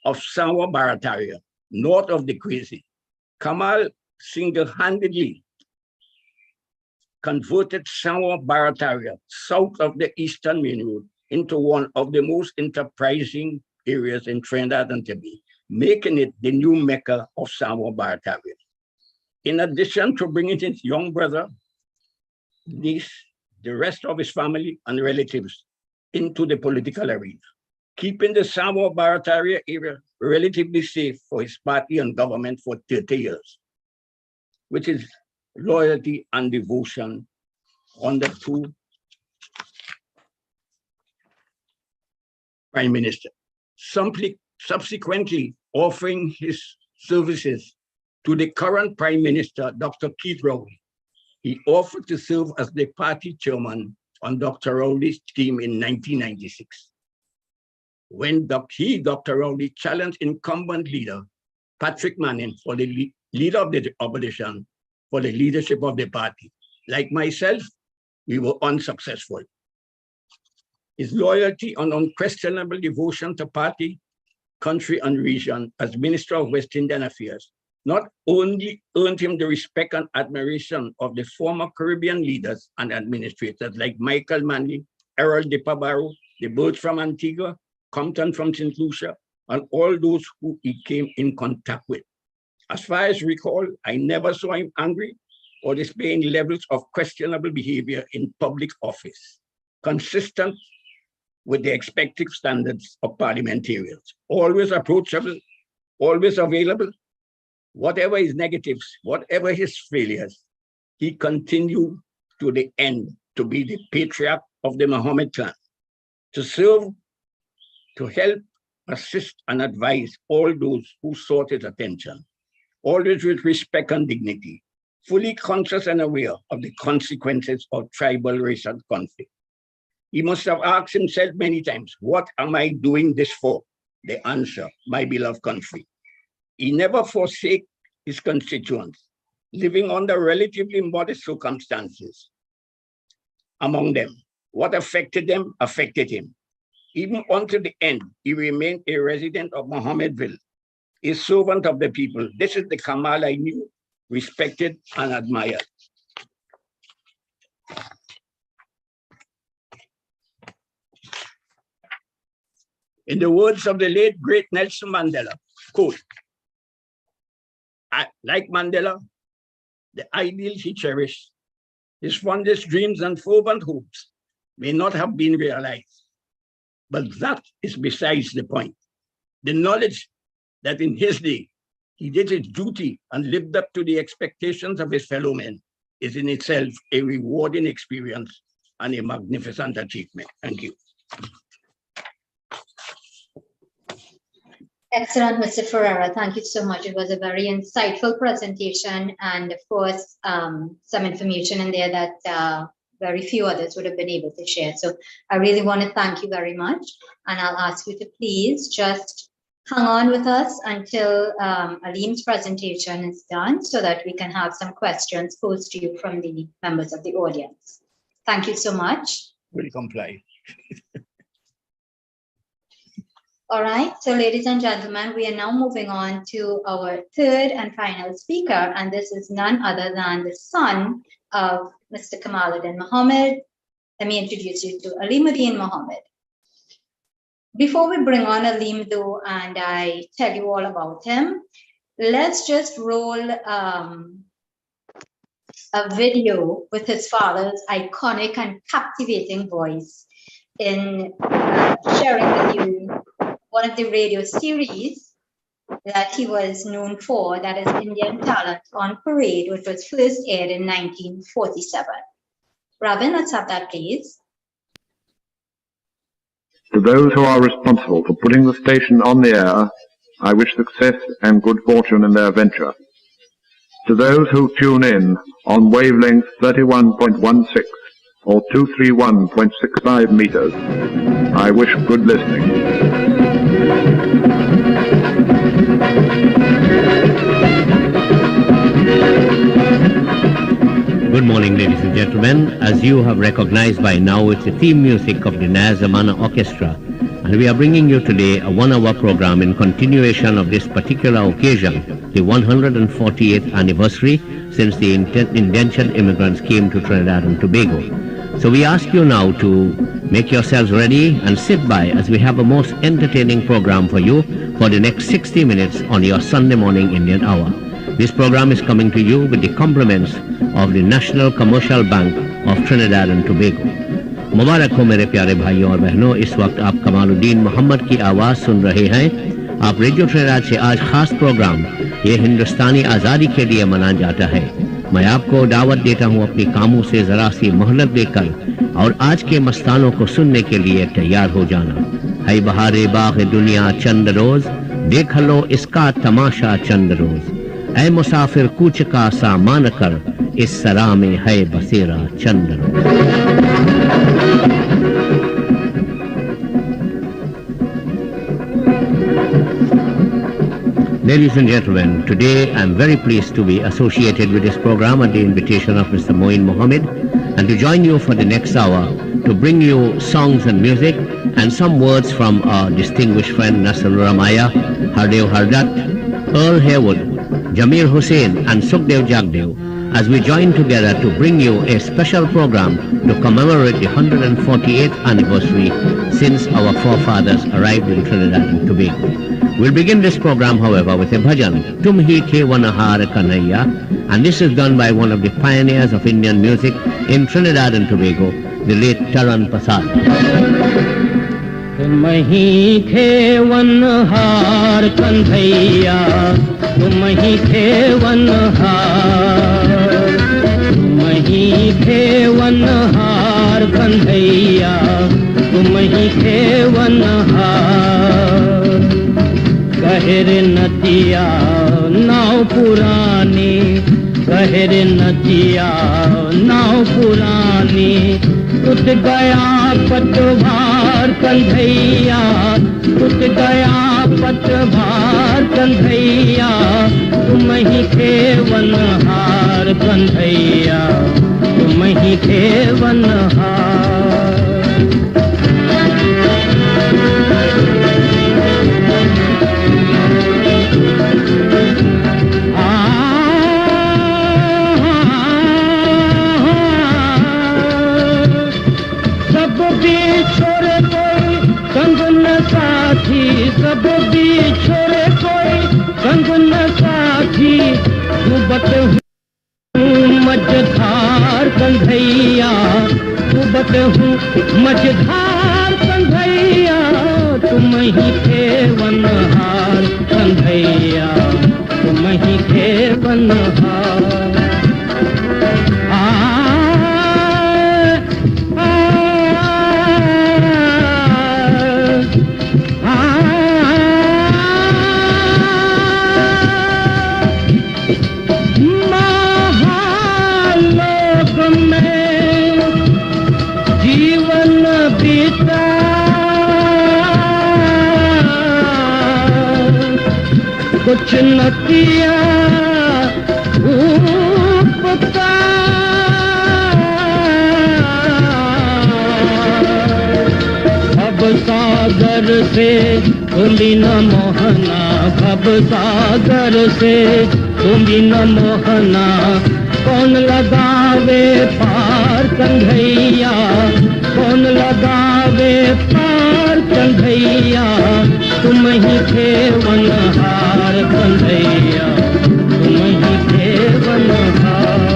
of Sawa Barataria, north of the Crazy, Kamal single-handedly converted Sawa Barataria, south of the Eastern Main Road, into one of the most enterprising areas in Trinidad and Tobago, making it the new Mecca of Sawa Barataria. In addition to bringing his young brother, niece, the rest of his family and relatives into the political arena, keeping the Sawa Barataria area relatively safe for his party and government for 30 years, which is loyalty and devotion under two Prime Minister, subsequently offering his services to the current Prime Minister, Dr. Keith Rowley. He offered to serve as the party chairman on Dr. Rowley's team in 1996. When Dr. Rowley challenged incumbent leader, Patrick Manning, for the leader of the opposition, for the leadership of the party. Like myself, we were unsuccessful. His loyalty and unquestionable devotion to party, country, and region as Minister of West Indian Affairs not only earned him the respect and admiration of the former Caribbean leaders and administrators like Michael Manley, Errol Dipabaro, the birds from Antigua, Compton from St. Lucia, and all those who he came in contact with. As far as recall, I never saw him angry or displaying levels of questionable behavior in public office, consistent with the expected standards of parliamentarians. Always approachable, always available. Whatever his negatives, whatever his failures, he continued to the end to be the patriarch of the Mohammed clan, to serve, to help, assist, and advise all those who sought his attention, always with respect and dignity, fully conscious and aware of the consequences of tribal racial conflict. He must have asked himself many times, what am I doing this for? The answer, my beloved country. He never forsake his constituents, living under relatively modest circumstances. Among them, what affected them affected him. Even until the end, he remained a resident of Mohammedville, a servant of the people. This is the Kamal I knew, respected, and admired. In the words of the late, great Nelson Mandela, quote, like Mandela, the ideals he cherished, his fondest dreams and fervent hopes may not have been realized, but that is besides the point. The knowledge that in his day, he did his duty and lived up to the expectations of his fellow men is in itself a rewarding experience and a magnificent achievement. Thank you. Excellent, Mr. Ferreira. Thank you so much. It was a very insightful presentation, and of course, some information in there that very few others would have been able to share. So I really want to thank you very much, and I'll ask you to please just hang on with us until Alim's presentation is done so that we can have some questions posed to you from the members of the audience. Thank you so much. Will comply. All right, so ladies and gentlemen, we are now moving on to our third and final speaker, and this is none other than the son of Mr. Kamaluddin Mohammed. Let me introduce you to Alimuddin Mohammed. Before we bring on Alim though, and I tell you all about him, let's just roll a video with his father's iconic and captivating voice in sharing with you one of the radio series that he was known for, that is Indian Talent on Parade, which was first aired in 1947. Robin, let's have that, please. To those who are responsible for putting the station on the air, I wish success and good fortune in their venture. To those who tune in on wavelength 31.16 or 231.65 meters, I wish good listening. Good morning, ladies and gentlemen. As you have recognized by now, it's the theme music of the Naz Zamana Orchestra, and we are bringing you today a one-hour program in continuation of this particular occasion, the 148th anniversary since the indentured immigrants came to Trinidad and Tobago. So we ask you now to make yourselves ready and sit by as we have a most entertaining program for you for the next 60 minutes on your Sunday morning Indian hour. This program is coming to you with the compliments of the National Commercial Bank of Trinidad and Tobago. मुबारक हो मेरे प्यारे भाइयों और बहनों, इस वक्त आप कमालुद्दीन मोहम्मद की आवाज़ सुन रहे हैं। आप रेडियो ट्रिनिडाद से आज खास प्रोग्राम ये हिंदुस्तानी आज़ादी के लिए मनाया जाता है। मैं आपको दावत देता हूँ अपनी कामों से ज़रा सी मोहलत देकर और आज के मस्तानों को सुनने के लिए तैयार हो जाना। है बहारे बाग़ दुनिया चंद रोज़, देख लो इसका तमाशा चंद रोज़। ऐ मुसाफिर कूच का सामान कर, इस सरा में है बसेरा चंद रोज़। Ladies and gentlemen, today I'm very pleased to be associated with this program at the invitation of Mr. Moin Mohammed, and to join you for the next hour to bring you songs and music and some words from our distinguished friend Nasrul Ramaya, Hardev Hardat, Earl Haywood, Jamir Hussain and Sukhdev Jagdev, as we join together to bring you a special program to commemorate the 148th anniversary since our forefathers arrived in Trinidad and Tobago. We'll begin this program, however, with a bhajan, Tum Hi The Vanahar Kanhaiya, and this is done by one of the pioneers of Indian music in Trinidad and Tobago, the late Taran Pasad. Tum hi the vanahar kanhaiya, tum hi the vanahar, tum hi the vanahar kanhaiya, tum hi the vanahar. कहर नदिया नाव पुरानी, कहर नदिया नाव पुरानी, टूट गया पतवार कंधैया, टूट गया पतवार कंधैया, तुम ही थे वनहार कंधैया, तुम ही थे वनहार। सब भी छोड़े कोई संग न साथी, डूबत हूँ मझधार कंधैया, डूबत हूँ मझधार कंधैया, तुम ही थे वनहार कंधैया, तुम ही थे वनहार। जीवन बीता कुछ न किया उपका भव सागर से तुमी न मोहना भव सागर से तुमी न मोहना कौन लगावे पार कंधैया कौन लगावे पार कंधैया तुम ही थे वनहार कंधैया तुम ही थे वनहार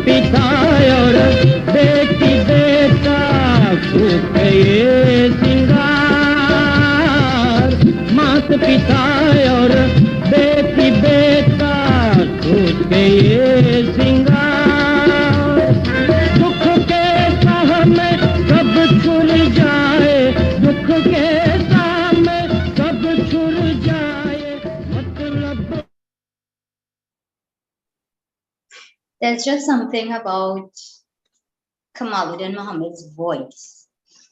पिता और बेटी बेटा खूब ये सिंगार मात पिता और बेटी बेटा खूब ये सिंगार दुख के साह में कब छुर जाए दुख के साह में कब छुर जाए मतलब There's just something about Kamaluddin Mohammed's voice.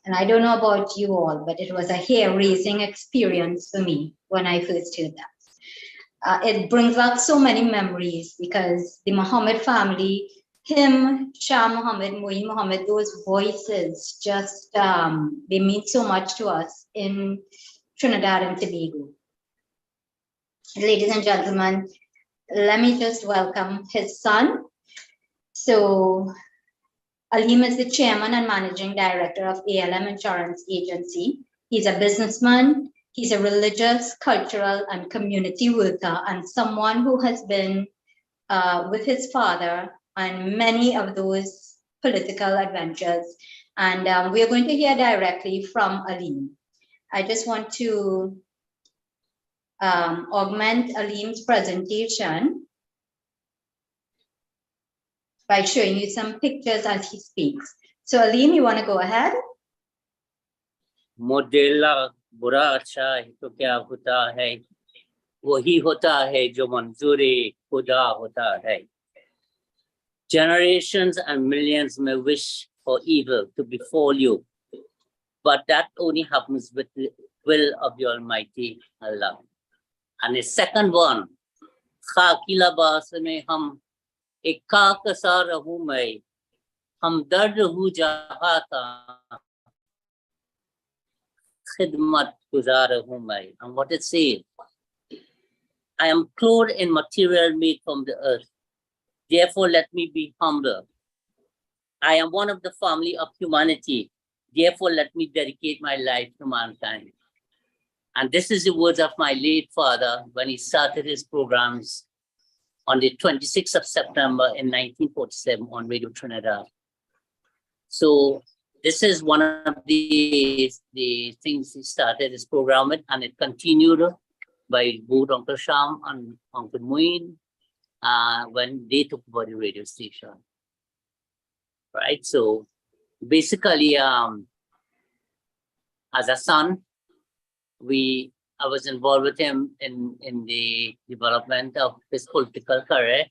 And I don't know about you all, but it was a hair-raising experience for me when I first heard that. It brings back so many memories because the Mohammed family, him, Shah Mohammed, Moeen Mohammed, those voices just, they mean so much to us in Trinidad and Tobago. Ladies and gentlemen, let me just welcome his son. So Aleem is the chairman and managing director of ALM Insurance Agency. He's a businessman. He's a religious, cultural, and community worker, and someone who has been with his father on many of those political adventures. And we are going to hear directly from Aleem. I just want to augment Aleem's presentation by showing you some pictures as he speaks. So Aleem, you want to go ahead? मोडेला बुरा अच्छा है तो क्या होता है वही होता है जो मंजूरी खुदा होता है Generations and millions may wish for evil to befall you, but that only happens with the will of the Almighty Allah. And the second one, खाकी लिबास में हम एक काकसा रहूं मैं हम दर्द हूँ जहाँ था खिदमत गुजार हूँ मैं. And what it says, I am clothed in material made from the earth. Therefore, let me be humble. I am one of the family of humanity. Therefore, let me dedicate my life to mankind. And this is the words of my late father when he started his programs on the 26th of September in 1947 on Radio Trinidad. So this is one of the things he started his program with, and it continued by both Uncle Sham and Uncle Moeen when they took over the radio station. Right, so basically, as a son, I was involved with him in the development of his political career.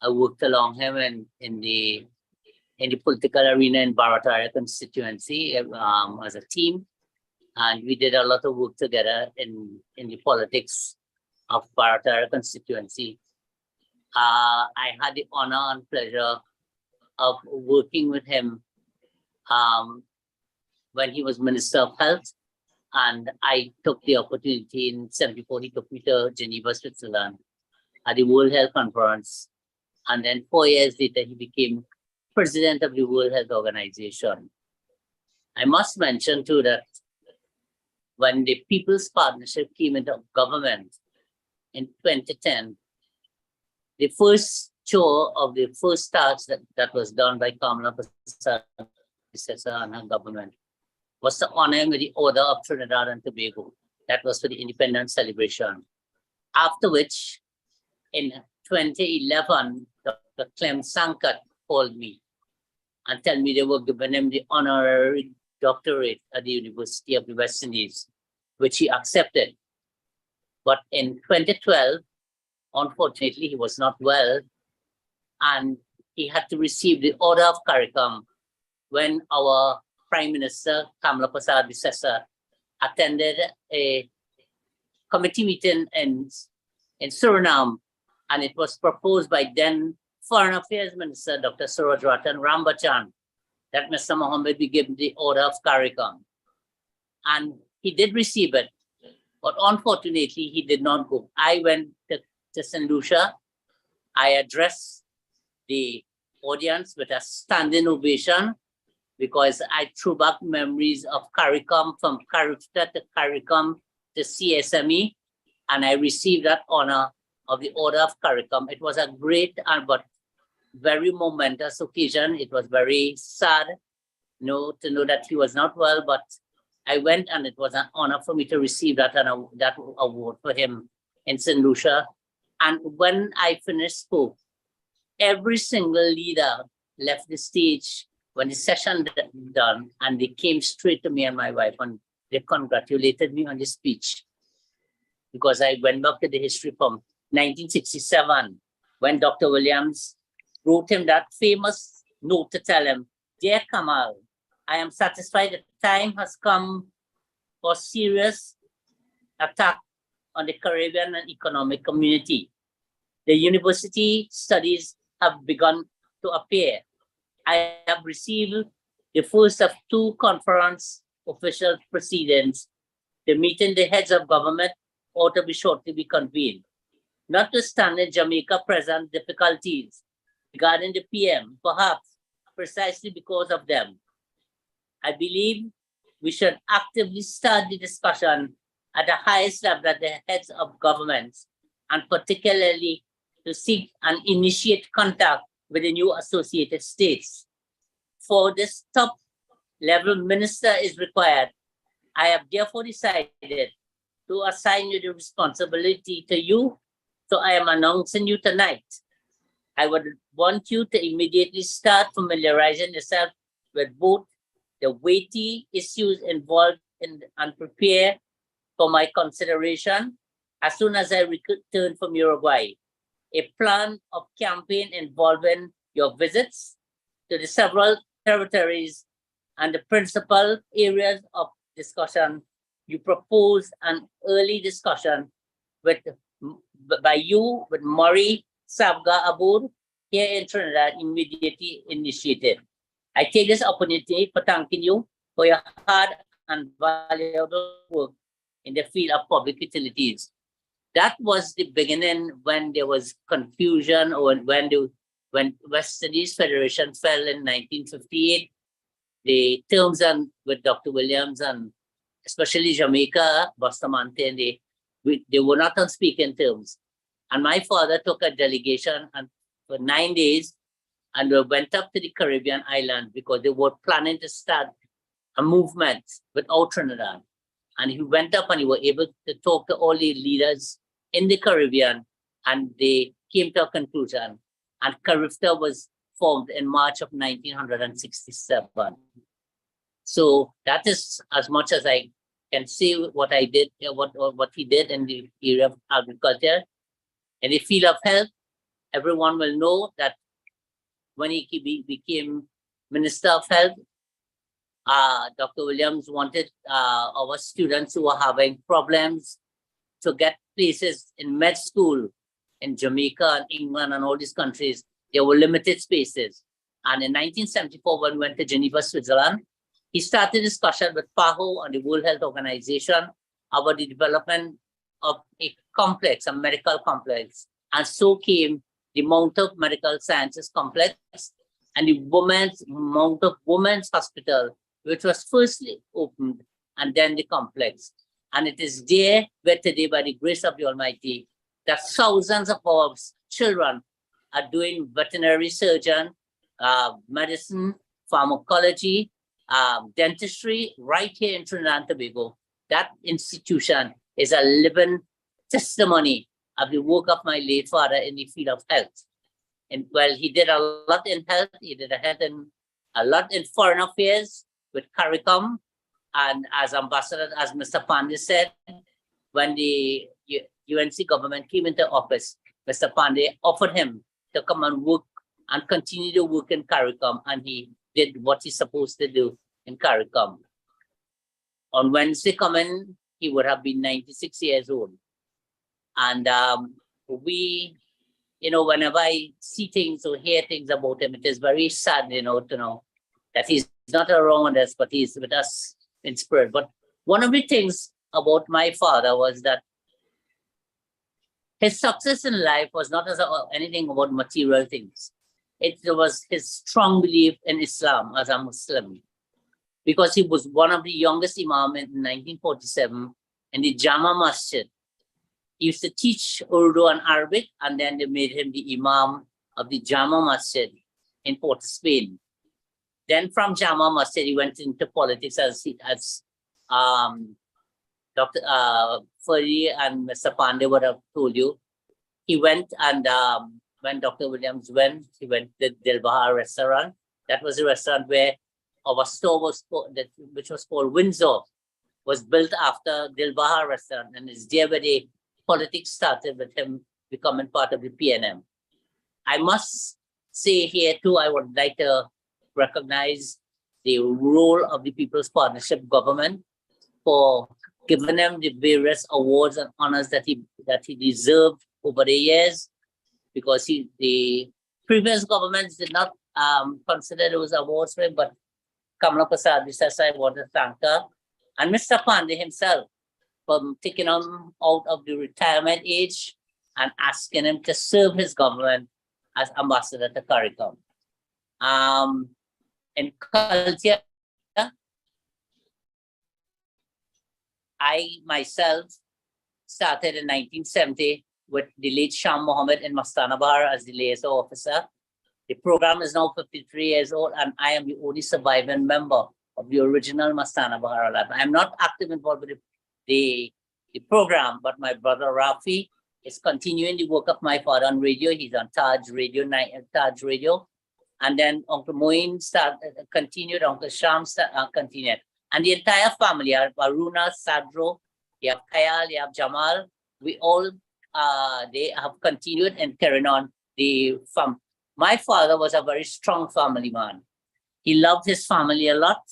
I worked along him in the political arena in Barataria constituency as a team, and we did a lot of work together in the politics of Barataria constituency. I had the honor and pleasure of working with him when he was Minister of Health. And I took the opportunity in 1974, he took me to Geneva, Switzerland at the World Health Conference. And then 4 years later, he became president of the World Health Organization. I must mention too that when the People's Partnership came into government in 2010, the first chore of the first task that was done by Kamaluddin and her government was to honor him with the Order of Trinidad and Tobago. That was for the independence celebration. After which, in 2011, Dr. Clem Sankat called me and told me they were giving him the honorary doctorate at the University of the West Indies, which he accepted. But in 2012, unfortunately, he was not well, and he had to receive the Order of CARICOM when our Prime Minister, Kamaluddin, attended a committee meeting in Suriname, and it was proposed by then Foreign Affairs Minister, Dr. Surajratan Rambachan, that Mr. Mohammed be given the Order of CARICOM. And he did receive it, but unfortunately, he did not go. I went to St. Lucia. I addressed the audience with a standing ovation because I threw back memories of CARICOM, from CARIFTA to CARICOM to CSME, and I received that honor of the Order of CARICOM. It was a great but very momentous occasion. It was very sad, to know that he was not well, but I went, and it was an honor for me to receive that award for him in St. Lucia. And when I finished spoke, every single leader left the stage when the session done, and they came straight to me and my wife, and they congratulated me on the speech, because I went back to the history from 1967, when Dr. Williams wrote him that famous note to tell him, "Dear Kamal, I am satisfied that time has come for serious attack on the Caribbean and economic community. The university studies have begun to appear. I have received the first of two conference official proceedings. The meeting the heads of government ought to be shortly be convened. Notwithstanding Jamaica present difficulties regarding the PM, perhaps precisely because of them, I believe we should actively start the discussion at the highest level at the heads of governments, and particularly to seek and initiate contact with the new associated states. For this top level minister is required. I have therefore decided to assign you the responsibility to you, so I am announcing you tonight. I would want you to immediately start familiarizing yourself with both the weighty issues involved and prepare for my consideration as soon as I return from Uruguay. A plan of campaign involving your visits to the several territories and the principal areas of discussion. You propose an early discussion by you with Murray Sabga Aboud here in Trinidad immediately initiated. I take this opportunity for thanking you for your hard and valuable work in the field of public utilities. That was the beginning when there was confusion, or when West Indies Federation fell in 1958. The terms with Dr. Williams and especially Jamaica, Bustamante, and they were not on speaking terms. And my father took a delegation for 9 days, and we went up to the Caribbean island because they were planning to start a movement without Trinidad. And he went up and he was able to talk to all the leaders in the Caribbean, and they came to a conclusion. And CARIFTA was formed in March of 1967. So that is as much as I can say what I did, what he did in the area of agriculture. In the field of health, everyone will know that when he became Minister of Health, Dr. Williams wanted our students who were having problems to get places in med school in Jamaica and England and all these countries. There were limited spaces. And in 1974, when we went to Geneva, Switzerland, he started discussion with PAHO and the World Health Organization about the development of a complex, a medical complex. And so came the Mount of Medical Sciences Complex and the Mount of Women's Hospital, which was firstly opened, and then the complex. And it is there where today, by the grace of the Almighty, that thousands of our children are doing veterinary surgeon, medicine, pharmacology, dentistry, right here in Trinidad and Tobago. That institution is a living testimony of the work of my late father in the field of health. And well, he did a lot in health. He did a lot in foreign affairs, with CARICOM. And as Ambassador, as Mr. Pandey said, when the UNC government came into office, Mr. Pandey offered him to come and work and continue to work in CARICOM, and he did what he's supposed to do in CARICOM. On Wednesday coming, he would have been 96 years old. And we, whenever I see things or hear things about him, it is very sad, to know that he's not around us, but he's with us in spirit. But one of the things about my father was that his success in life was not anything about material things. It was his strong belief in Islam as a Muslim, because he was one of the youngest imam in 1947 in the Jama Masjid. He used to teach Urdu and Arabic, and then they made him the imam of the Jama Masjid in Port of Spain. Then from Jama Masjid, he went into politics as Dr. Furry and Mr. Pandey would have told you. He went and when Dr. Williams went, he went to the Dil Bahar restaurant. That was a restaurant where our store was, which was called Windsor, was built after Dil Bahar restaurant, and it's there where the politics started with him becoming part of the PNM. I must say here too, I would like to recognize the role of the People's Partnership Government for giving him the various awards and honors that he deserved over the years, because the previous governments did not consider those awards for him, but Kamala Prasad Desai, I want to thank her, and Mr. Pandey himself for taking him out of the retirement age and asking him to serve his government as ambassador to CARICOM. In culture, I myself started in 1970 with the late Shah Mohammed in Mastana Bahar as the liaison officer. The program is now 53 years old, and I am the only surviving member of the original Mastana Bahar Lab. I'm not active involved with the program, but my brother Rafi is continuing the work of my father on radio. He's on Taj Radio. And then Uncle Moin continued, Uncle Sham continued. And the entire family, Aruna, Sadro, you have Kayal, you have Jamal, we all, they have continued and carrying on the farm. My father was a very strong family man. He loved his family a lot.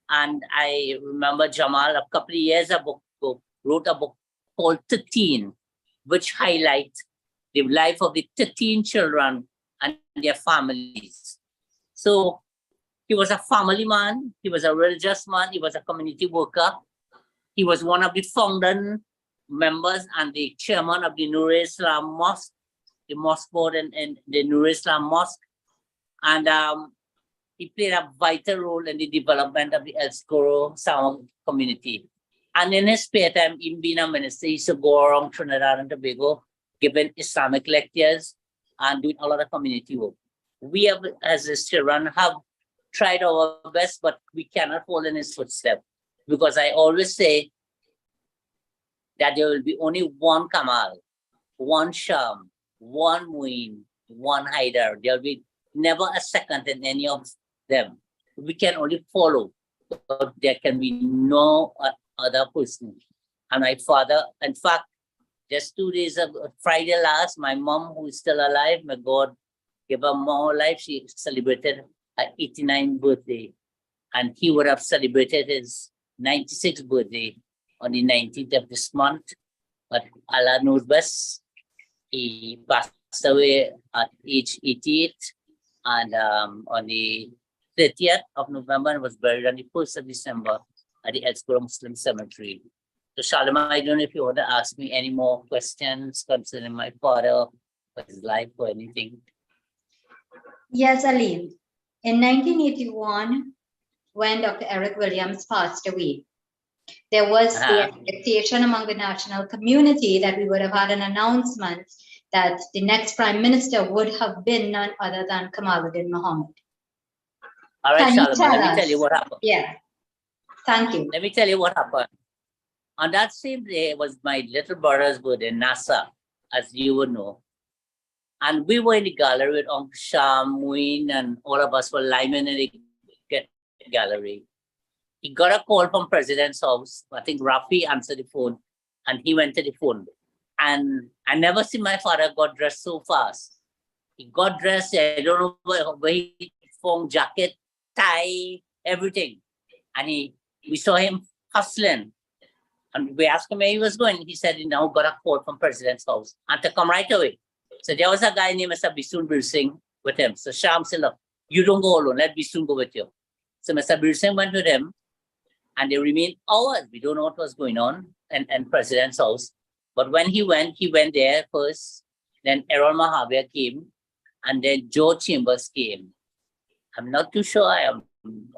And I remember Jamal, a couple of years ago, wrote a book called 13, which highlights the life of the 13 children and their families. So he was a family man, he was a religious man, he was a community worker. He was one of the founding members and the chairman of the Nur Islam Mosque, the mosque board in the Nur Islam Mosque. And he played a vital role in the development of the El Socorro Sama community. And in his spare time, even being a minister, he used to go around Trinidad and Tobago, giving Islamic lectures and doing a lot of community work. We have, as his children, have tried our best, but we cannot follow in his footsteps. Because I always say that there will be only one Kamal, one Sham, one Muin, one Haidar. There will be never a second in any of them. We can only follow, but there can be no other person. And my father, in fact, just 2 days ago, Friday last, my mom, who is still alive, may God give her more life, she celebrated her 89th birthday. And he would have celebrated his 96th birthday on the 19th of this month. But Allah knows best. He passed away at age 88. And on the 30th of November, and was buried on the 1st of December at the El Socorro Muslim Cemetery. So Shalima, I don't know if you want to ask me any more questions concerning my father, or his life, or anything. Yes, Ali. In 1981, when Dr. Eric Williams passed away, there was the expectation among the national community that we would have had an announcement that the next prime minister would have been none other than Kamaluddin Mohammed. All right, Shalima, let me tell you what happened. Yeah, thank you. Let me tell you what happened. On that same day was my little brother's birthday, Nasa, as you would know. And we were in the gallery with Uncle Sham, Muin, and all of us were linemen in the gallery. he got a call from President's house. I think Rafi answered the phone and he went to the phone. And I never seen my father got dressed so fast. He got dressed, I don't know where he found jacket, tie, everything. And we saw him hustling. And we asked him where he was going. He said he now got a call from President's house and to come right away. So there was a guy named Mr. Bisun Bir Singh with him. So Sham said, look, you don't go alone, let Bisun go with you. So Mr. Bir Singh went with him and they remained hours. We don't know what was going on in President's house. But when he went there first, then Errol Mahabir came and then George Chambers came. I'm not too sure. I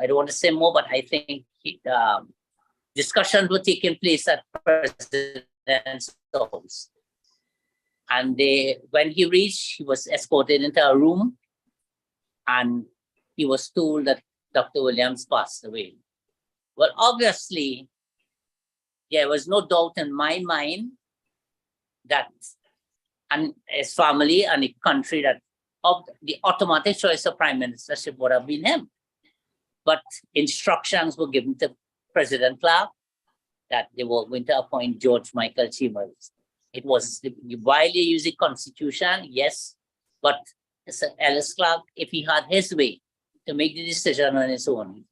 don't want to say more, but I think discussions were taking place at President's house. And when he reached, he was escorted into a room and he was told that Dr. Williams passed away. Well, obviously, there was no doubt in my mind that and his family and the country that the automatic choice of prime ministership would have been him. But instructions were given to President Clark that they were going to appoint George Michael Chambers. It was while they use the constitution, yes, but Sir Ellis Clark, if he had his way to make the decision on his own,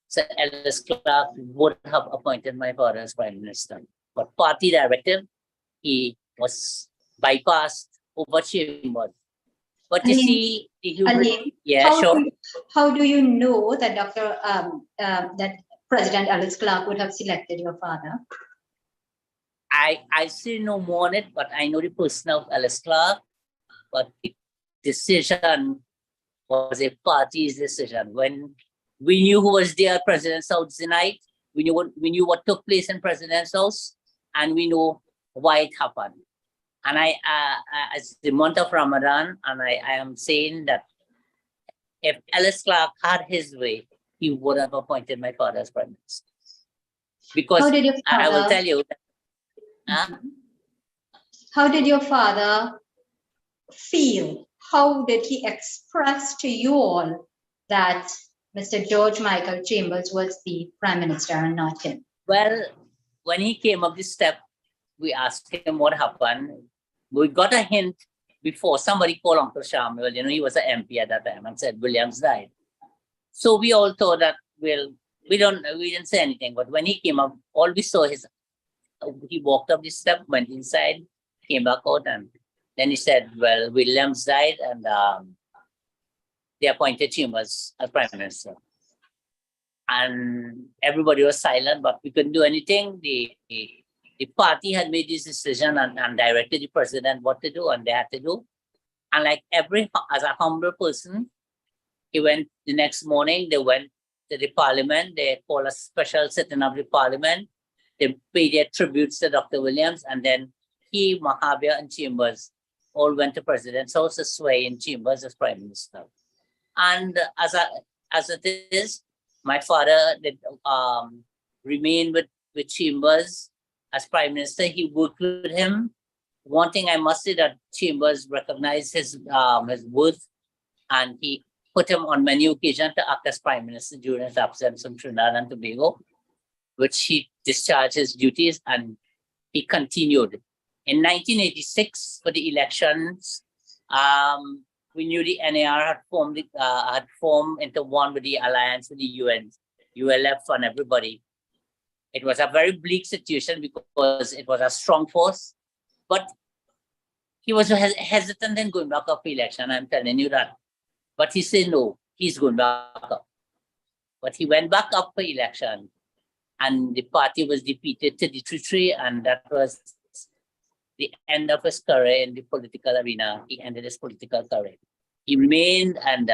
Sir Ellis Clark would have appointed my father as prime minister. But party directive, he was bypassed over Chambers. But you see, how do you know that that President Ellis Clark would have selected your father? I still know more on it, but I know the person of Ellis Clark. But the decision was a party's decision. When we knew who was there at President's house tonight, we knew what took place in President's house, and we know why it happened. And it's the month of Ramadan, and I am saying that if Ellis Clark had his way, he would have appointed my father as prime minister. Because I will tell you, how did your father feel? How did he express to you all that Mr. George Michael Chambers was the prime minister and not him? Well, when he came up the step, we asked him what happened. We got a hint before. Somebody called Uncle Samuel, he was an MP at that time, and said Williams died. So we all thought that, well, we didn't say anything. But when he came up, all we saw he walked up the step, went inside, came back out, and then he said, well, Williams died, and they appointed Chambers as prime minister. And everybody was silent, but we couldn't do anything. The party had made this decision and directed the president what to do, and they had to do. And like as a humble person, he went the next morning, they went to the parliament, they called a special sitting of the parliament, they paid their tributes to Dr. Williams, and then he, Mahabir, and Chambers all went to President's house to swear in Chambers as prime minister. And as it is, my father remained with Chambers as prime minister. He worked with him. One thing I must say that Chambers recognized his worth, and he put him on many occasions to act as prime minister during his absence from Trinidad and Tobago, which he discharged his duties, and he continued. In 1986, for the elections, we knew the NAR had formed into one with the alliance with the UN, ULF, and everybody. It was a very bleak situation because it was a strong force, but he was hesitant in going back up for election. I'm telling you that. But he said no, he's going back up. But he went back up for election, and the party was defeated to the 3-3, and that was the end of his career in the political arena. He ended his political career. He remained and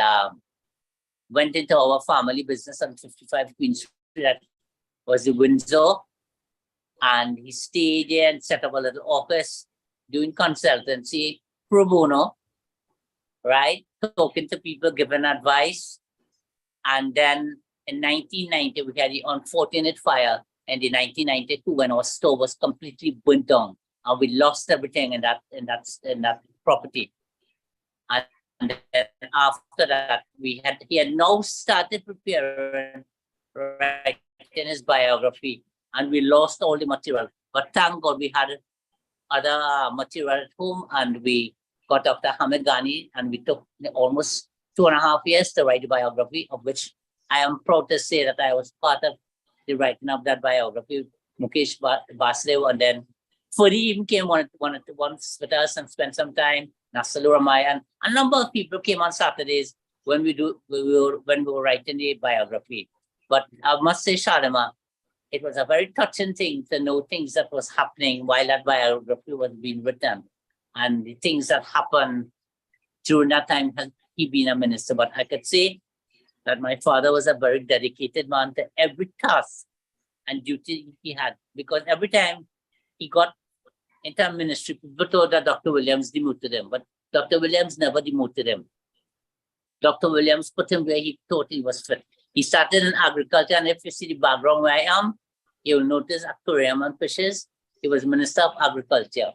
went into our family business on 55 Queen Street. That was the Windsor. And he stayed there and set up a little office doing consultancy pro bono, right? Talking to people, giving advice. And then in 1990, we had the unfortunate fire in the 1992 when our store was completely burnt down. And we lost everything in that property. And then after that, he had now started preparing right writing his biography, and we lost all the material. But thank God we had other material at home, and we got Dr. Hamid Ghani, and we took almost 2.5 years to write the biography, of which I am proud to say that I was part of the writing of that biography. Mukesh Basudev, and then Furi even came once with us and spent some time. Nasalu Ramai, and a number of people came on Saturdays when we were writing the biography. But I must say, Shalima, it was a very touching thing to know things that was happening while that biography was being written, and the things that happened during that time had he been a minister. But I could say that my father was a very dedicated man to every task and duty he had, because every time he got into ministry, people thought that Dr. Williams demoted him, but Dr. Williams never demoted him. Dr. Williams put him where he thought he was fit. He started in agriculture, and if you see the background where I am, you'll notice aquarium and fishes. He was Minister of Agriculture.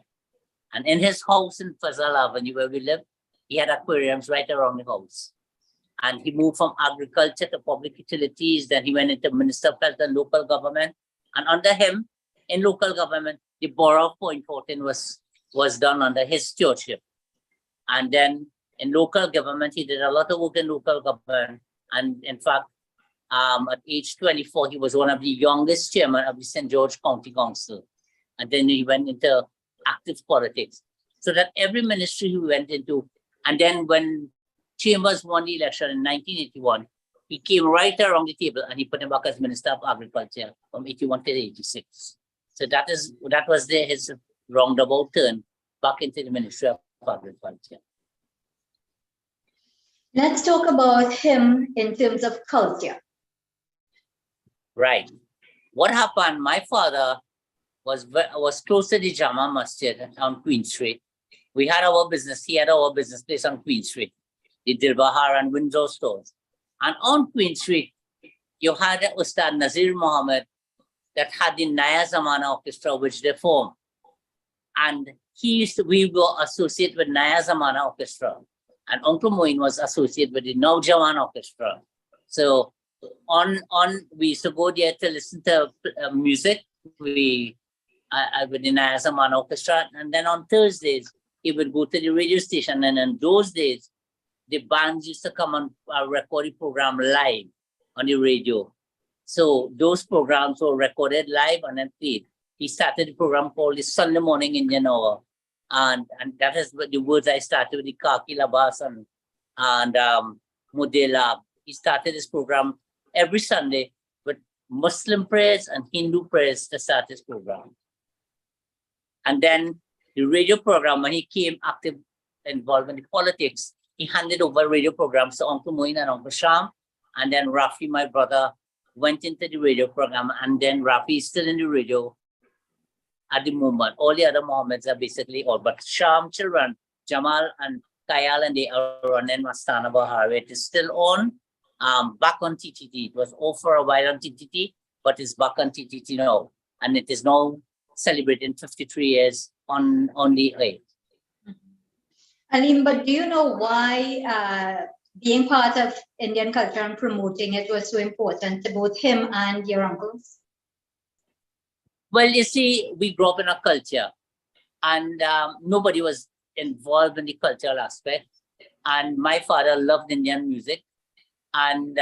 And in his house in Fazal Avenue, where we live, he had aquariums right around the house. And he moved from agriculture to public utilities. Then he went into Minister of Health and local government. And under him, in local government, the borough of Point Fortin was done under his stewardship. And then in local government, he did a lot of work in local government. And in fact, at age 24, he was one of the youngest chairman of the St. George County Council. And then he went into active politics. So that every ministry he went into, and then when Chambers won the election in 1981, he came right around the table and he put him back as Minister of Agriculture from 81 to 86. So that was his roundabout turn back into the Ministry of Agriculture. Let's talk about him in terms of culture. Right. What happened? My father was close to the Jama Masjid on Queen Street. We had our business. He had our business place on Queen Street, the Dilbahar and Windsor stores. And on Queen Street, you had Ustad Nazir Mohammed that had the Naya Zamana Orchestra, which they formed. And we were associated with Naya Zamana Orchestra. And Uncle Moin was associated with the Naujawan Orchestra. So we used to go there to listen to music with the Naya Zamana Orchestra. And then on Thursdays, he would go to the radio station. And in those days, the bands used to come on a recording program live on the radio. So those programs were recorded live and then played. He started a program called the Sunday Morning Indian Hour. And that is the words I started with, the Kaki Labas and Mudela. He started this program every Sunday with Muslim prayers and Hindu prayers to start his program. And then the radio program, when he came active, involved in the politics, he handed over radio programs to Uncle Moin and Uncle Sham. And then Rafi, my brother, went into the radio program. And then Rafi is still in the radio at the moment. All the other Mohammeds are basically all, but Sham children, Jamal and Kayal, and they are running Mastana Bahar. It is still on, back on TTT. It was off for a while on TTT, but it's back on TTT now. And it is now celebrating 53 years on the air. Alim, but do you know why being part of Indian culture and promoting it was so important to both him and your uncles? Well, you see, we grew up in a culture and nobody was involved in the cultural aspect. And my father loved Indian music. And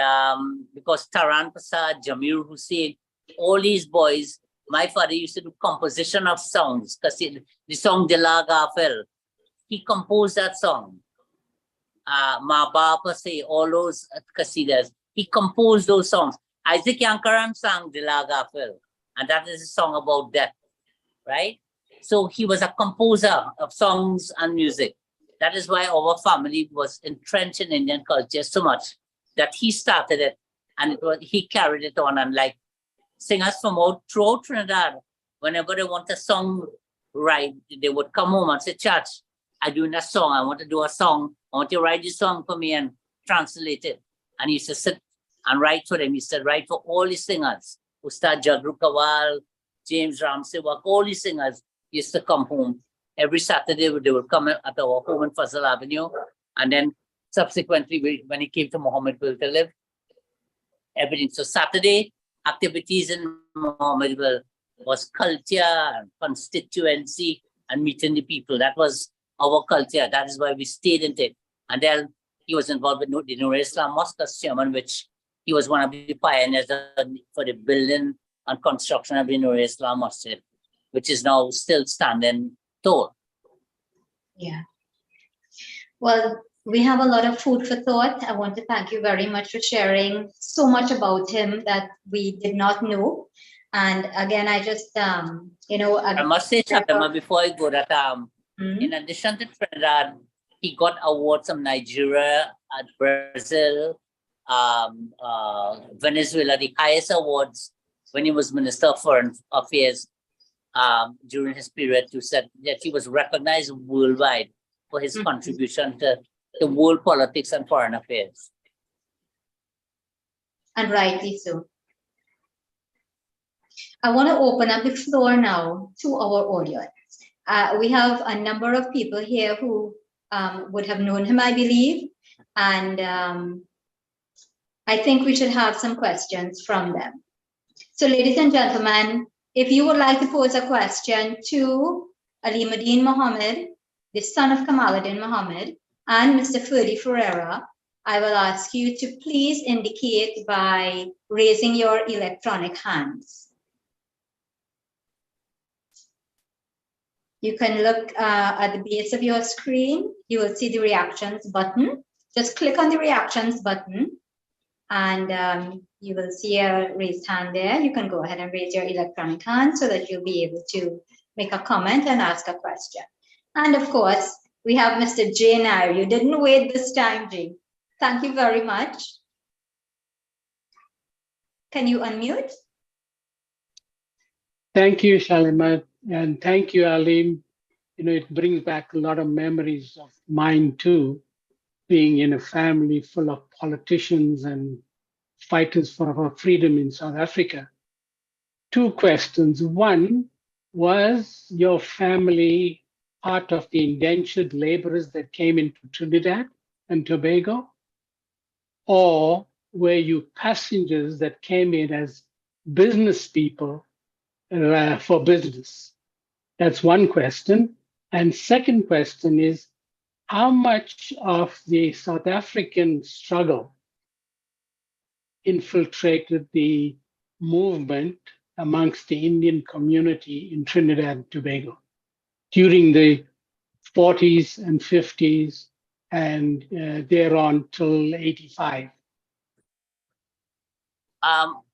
because Taran Prasad, Jamir Hussain, all these boys, my father used to do composition of songs. Because the song Dila Gafel, he composed that song. Ma Bapa say, all those qasidas, he composed those songs. Isaac Yankaran sang Dila Gafel. And that is a song about death, right? So he was a composer of songs and music. That is why our family was entrenched in Indian culture so much that he started it and he carried it on. And like singers from throughout Trinidad, whenever they want a song right, they would come home and say, Church, I'm doing a song. I want to do a song. I want you to write this song for me and translate it. And he used to sit and write for them. He said, write for all the singers. Ustad Jagru Kawal, James Ramsewak, all these singers used to come home. Every Saturday, they would come at our home in Fazal Avenue. And then subsequently, when he came to Mohammed to live, everything. So Saturday activities in Mohammed was culture and constituency and meeting the people. That was our culture. That is why we stayed in it. And then he was involved with the Nur Islam Mosque as chairman, which he was one of the pioneers for the building and construction of the Nur Islam Mosque, which is now still standing tall. Yeah. Well, we have a lot of food for thought. I want to thank you very much for sharing so much about him that we did not know. And again, I just, I must say, Chatama, before I go, that in addition to Trinidad, he got awards from Nigeria, Brazil, Venezuela, the highest awards when he was Minister of Foreign Affairs during his period, to said that he was recognized worldwide for his contribution to the world politics and foreign affairs. And rightly so. I want to open up the floor now to our audience. We have a number of people here who would have known him, I believe, and I think we should have some questions from them. So, ladies and gentlemen, if you would like to pose a question to Alimuddin Mohammed, the son of Kamaluddin Mohammed, and Mr. Ferdy Ferreira, I will ask you to please indicate by raising your electronic hands. You can look at the base of your screen. You will see the reactions button. Just click on the reactions button and you will see a raised hand there. You can go ahead and raise your electronic hand so that you'll be able to make a comment and ask a question. And of course, we have Mr. J. Nair. You didn't wait this time, J. Thank you very much. Can you unmute? Thank you, Shalima, and thank you, Alim. It brings back a lot of memories of mine too, being in a family full of politicians and fighters for our freedom in South Africa. Two questions. One, was your family part of the indentured laborers that came into Trinidad and Tobago? Or were you passengers that came in as business people for business? That's one question. And second question is, how much of the South African struggle infiltrated the movement amongst the Indian community in Trinidad and Tobago during the 40s and 50s and thereon till 85?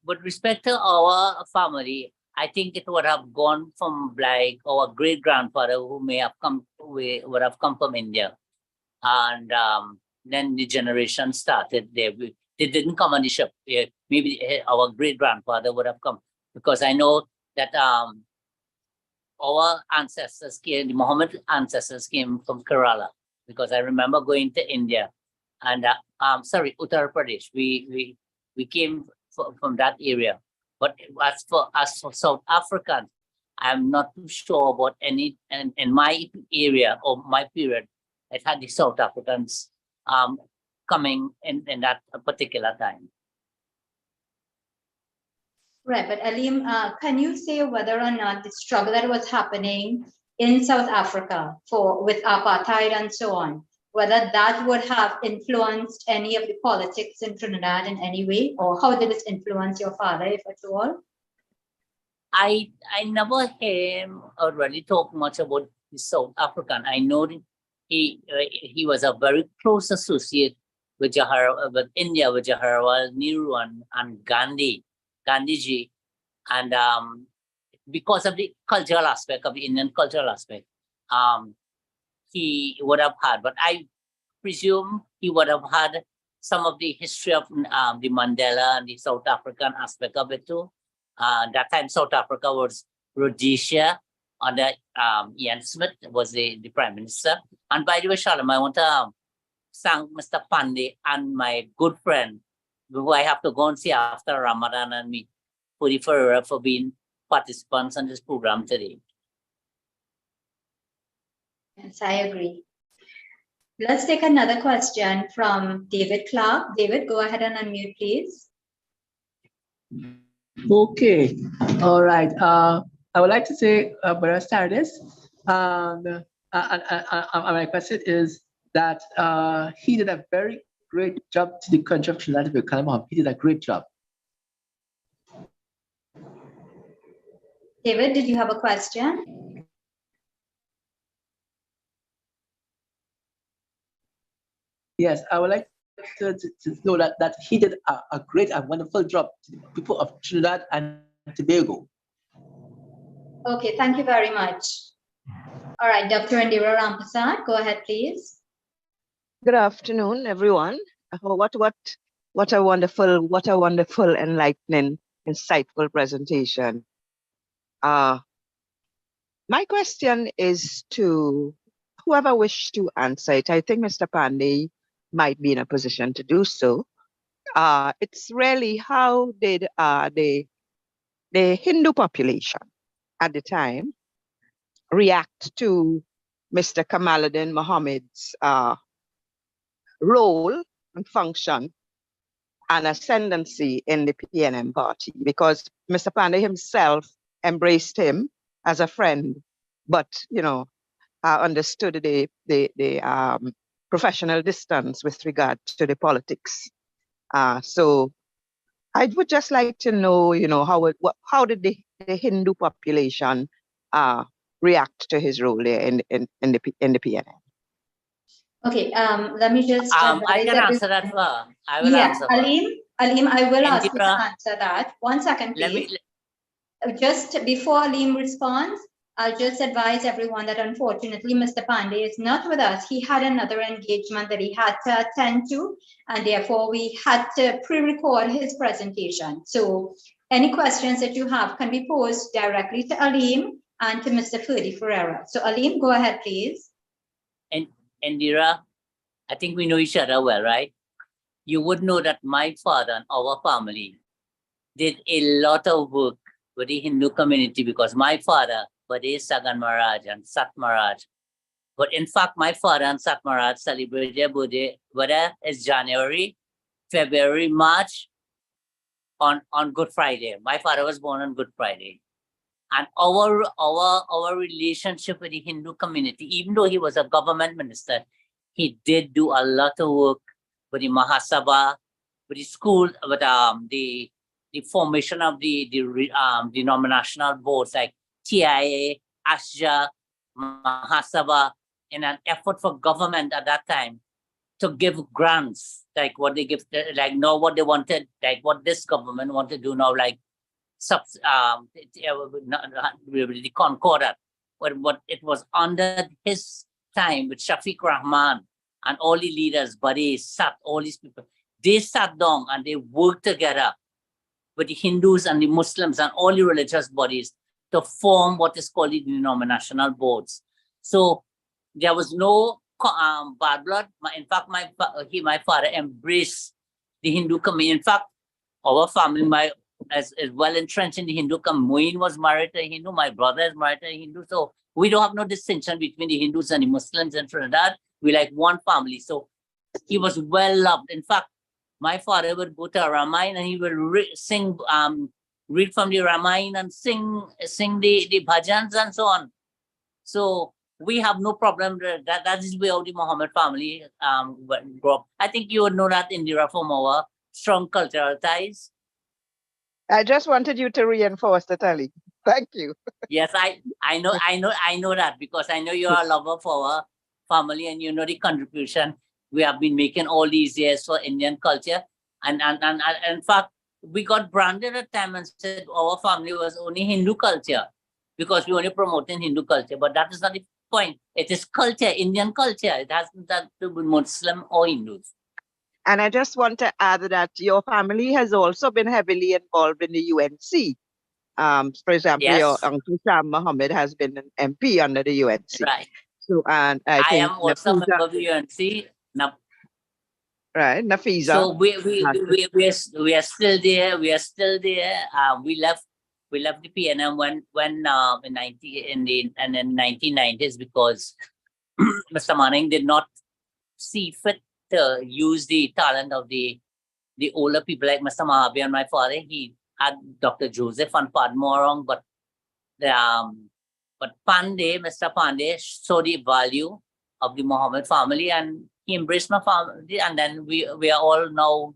With respect to our family, I think it would have gone from like our great grandfather who would have come from India, and then the generation started there. They didn't come on the ship. Maybe our great grandfather would have come, because I know that our ancestors came, the Mohammed ancestors came from Kerala, because I remember going to India and Uttar Pradesh. We came from that area. But as for South Africans, I'm not too sure about any, and in my area or my period, it had the South Africans coming in that particular time. Right, but Alim, can you say whether or not the struggle that was happening in South Africa with apartheid and so on, whether that would have influenced any of the politics in Trinidad in any way, or how did it influence your father, if at all? I never heard him already talk much about the South African. I know that he was a very close associate with India, with Jawaharlal Nehru and Gandhiji, and because of the cultural aspect, of the Indian cultural aspect, he would have had, but I presume he would have had some of the history of the Mandela and the South African aspect of it too. That time South Africa was Rhodesia under Ian Smith was the Prime Minister. And by the way, Shalom, I want to thank Mr. Pandey and my good friend, who I have to go and see after Ramadan, and meet Ferdy Ferreira, for being participants on this program today. Yes, I agree. Let's take another question from David Clark. David, go ahead and unmute, please. Okay, all right. I would like to say, buenas tardes. And my question is that he did a very great job to the country of Trinidad and Tobago. He did a great job. David, did you have a question? Yes, I would like to know that he did a great and wonderful job to the people of Trinidad and Tobago. Okay, thank you very much. All right, Dr. Indira Rampasad, go ahead, please. Good afternoon, everyone. What a wonderful, enlightening, insightful presentation. My question is to whoever wished to answer it. I think Mr. Pandey might be in a position to do so. It's really how did the Hindu population at the time react to Mr. Kamaluddin Mohammed's role and function and ascendancy in the PNM party, because Mr. Pandey himself embraced him as a friend, but understood the professional distance with regard to the politics. So I would just like to know, how did the Hindu population react to his role there in the PNM? Okay, let me just. I can answer that. I will answer. Aleem, I will ask you to Indira, answer that. 1 second, please. Just before Aleem responds, I'll just advise everyone that unfortunately Mr. Pandey is not with us. He had another engagement that he had to attend to, and therefore we had to pre-record his presentation. So any questions that you have can be posed directly to Aleem and to Mr. Ferdy Ferreira. So Aleem, go ahead, please. And Indira, I think we know each other well, right? You would know that my father and our family did a lot of work with the Hindu community, because my father, Bade Sagan Maharaj and Sat Maharaj. But in fact, my father and Sat Maharaj celebrate their birthday, whether it's January, February, March, on Good Friday. My father was born on Good Friday. And our relationship with the Hindu community, even though he was a government minister, he did do a lot of work with the Mahasabha, with the school, with the formation of the denominational boards like TIA, ASHA, Mahasabha, in an effort for government at that time to give grants, like what they give, like now what they wanted, like what this government wanted to do now, like the Concordat, but it was under his time with Shafiq Rahman and all the leaders, Bade, Sat, all these people. They sat down and they worked together with the Hindus and the Muslims and all the religious bodies to form what is called the denominational boards. So there was no bad blood. In fact, my father embraced the Hindu community. In fact, our family, is well entrenched in the Hindu community. Moin was married to a Hindu. My brother is married to a Hindu. So we don't have no distinction between the Hindus and the Muslims in Trinidad. We like one family. So he was well loved. In fact, my father would go to a Ramayana and he would read from the Ramayana and sing the bhajans and so on. So we have no problem. That is where the Mohammed family grew up. I think you would know that, Indira, from our strong cultural ties. I just wanted you to reinforce that, Ali. Thank you. Yes, I know that, because I know you're a lover for our family and you know the contribution we have been making all these years for Indian culture. And in fact, we got branded at time and said our family was only Hindu culture because we only promoting Hindu culture. But that is not the point. It is culture, Indian culture. It has nothing to do with Muslim or Hindus. And I just want to add that your family has also been heavily involved in the UNC. For example, Yes. Your uncle Sam Mohammed has been an MP under the UNC. Right. So, and I think am also a member of the UNC. Right, Nafisa. So we are still there. We are still there. We left the PNM when in the 1990s because Mr. Manning did not see fit to use the talent of the older people like Mr. Mahabi and my father. had Dr. Joseph and Padmorong, but Pandey, Mr. Pandey, saw the value of the Mohammed family, and he embraced my family. And then we are all now,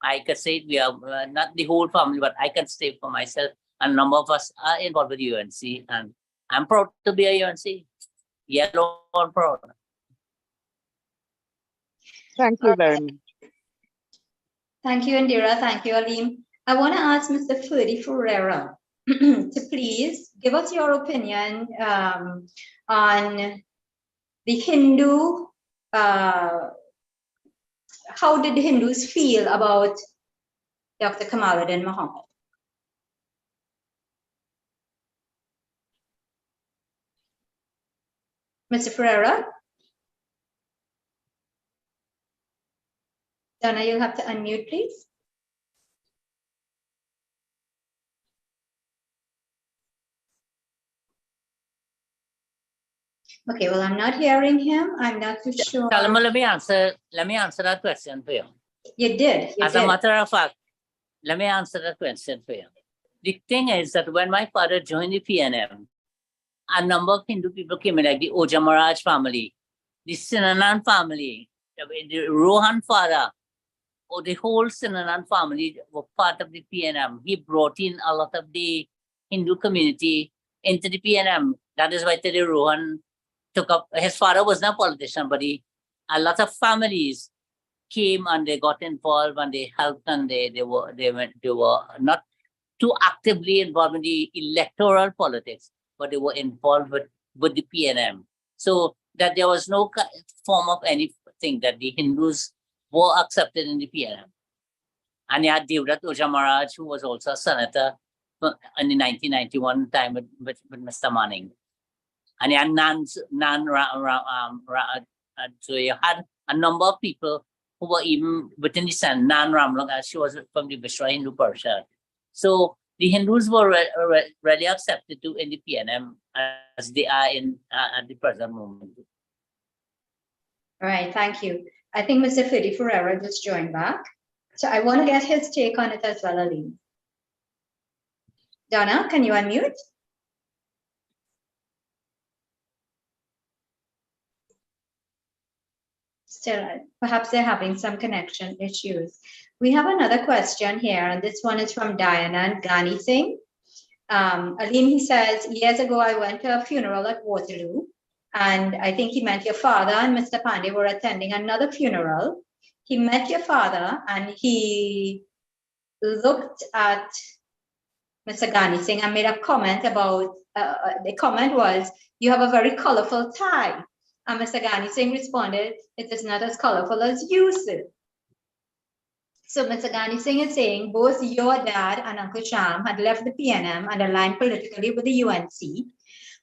I could say we are not the whole family, but I can say for myself, and a number of us are involved with UNC, and I'm proud to be a UNC. Yellow and proud. Thank you very much. Thank you, Indira. Thank you, Alim. I want to ask Mr. Ferdy Ferreira to please give us your opinion on the Hindu, how did the Hindus feel about Dr. Kamaluddin Mohammed? Mr. Ferreira? Donna, you'll have to unmute, please. Okay, well, I'm not hearing him. I'm not too sure. Salama, let me answer that question for you. You did. As a matter of fact, let me answer that question for you. The thing is that when my father joined the PNM, a number of Hindu people came in, like the Oja Maharaj family, the Sinanan family, the Rohan father, or the whole Sinanan family were part of the PNM. He brought in a lot of the Hindu community into the PNM. That is why Teddy Rohan took up, his father was not a politician, but a lot of families came and they got involved and they helped, and they were not too actively involved in the electoral politics, but they were involved with the PNM. So that there was no form of anything that the Hindus were accepted in the PNM. And you had Devdutt Oja Maharaj, who was also a senator in the 1991 time with Mr. Manning. And you had so you had a number of people who were even within the Senate. Nan Ramlong, as she was from the Vishwa Hindu Parishad. So the Hindus were really accepted to in the PNM as they are at the present moment. All right, thank you. I think Mr. Ferdy Ferreira just joined back. So I want to get his take on it as well, Aline. Donna, can you unmute? Still, perhaps they're having some connection issues. We have another question here, and this one is from Diana and Ghani Singh. Alim, he says, years ago, I went to a funeral at Waterloo, and I think he meant your father and Mr. Pandey were attending another funeral. He met your father, and he looked at Mr. Ghani Singh and made a comment about, the comment was, you have a very colorful tie. And Mr. Ghani Singh responded, it is not as colorful as you, sir. So Mr. Ghani Singh is saying both your dad and Uncle Sham had left the PNM and aligned politically with the UNC.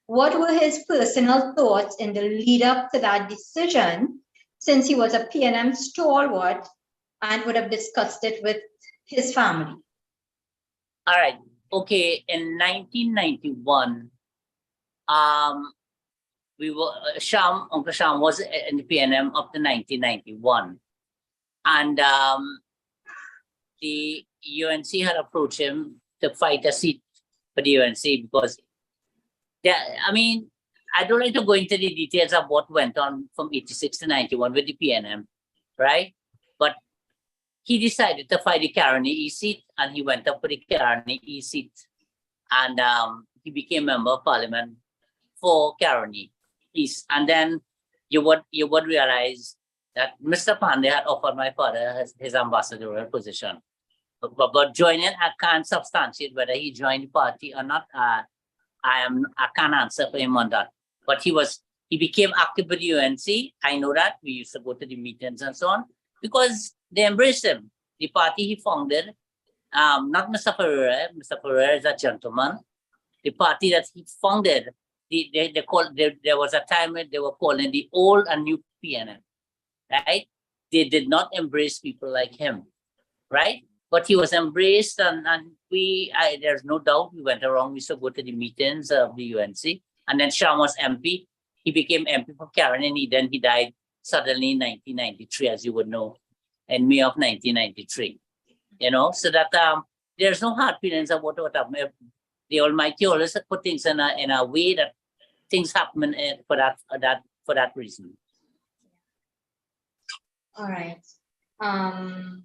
What were his personal thoughts in the lead up to that decision, since he was a PNM stalwart and would have discussed it with his family? All right. Okay. In 1991, we were Uncle Sham was in the PNM up to 1991, and the UNC had approached him to fight a seat for the UNC because, I mean, I don't like to go into the details of what went on from 86 to 91 with the PNM, right? But he decided to fight the Caroni East seat, and he went up for the Caroni East seat, and he became member of parliament for Caroni East. And then you would realize that Mr. Pandey had offered my father his ambassadorial position. But joining, I can't substantiate whether he joined the party or not. I can't answer for him on that. But he became active with the UNC. I know that. We used to go to the meetings and so on because they embraced him. The party he founded, not Mr. Ferreira. Mr. Ferreira is a gentleman. The party that he founded, there was a time when they were calling the old and new PNM, right? They did not embrace people like him, right? But he was embraced, and there's no doubt we went around. We used to go to the meetings of the UNC, and then Sham was MP. He became MP for Karen, and then he died suddenly in 1993, as you would know, in May of 1993. You know, so that there's no hard feelings about what happened. The Almighty always put things in a way that things happen for that reason. All right. I'm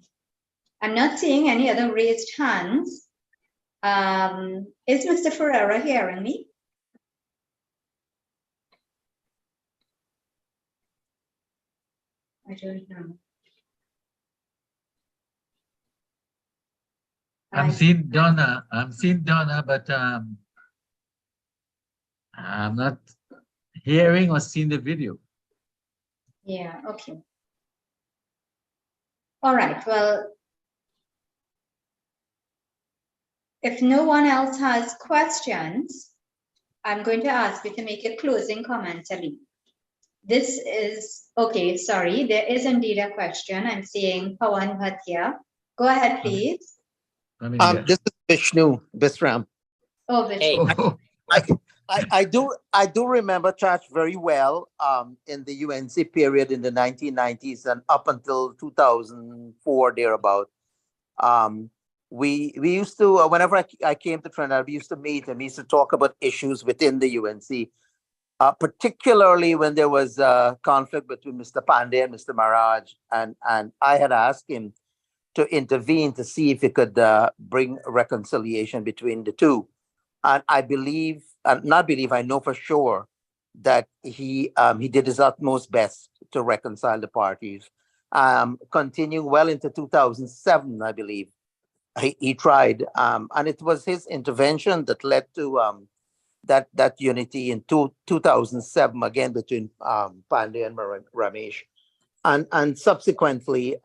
not seeing any other raised hands. Is Mr. Ferreira hearing me? I don't know. I'm seeing Donna, but I'm not hearing or seeing the video. Yeah, okay. All right, well, if no one else has questions, I'm going to ask you to make a closing comment, Ali. This is, okay, sorry, there is indeed a question. I'm seeing Pawan Bhatia. Go ahead, please. This is Vishnu Bisram. Oh, Vishnu. I do remember church very well in the UNC period in the 1990s and up until 2004 thereabout. We used to whenever I came to Trinidad, we used to meet and we used to talk about issues within the UNC, particularly when there was a conflict between Mr. Pandey and Mr. Maharaj, and I had asked him to intervene to see if he could bring reconciliation between the two. And I believe, not believe, I know for sure that he did his utmost best to reconcile the parties. Continuing well into 2007, I believe, he tried. And it was his intervention that led to that unity in 2007, again, between Pandey and Ramesh. And subsequently,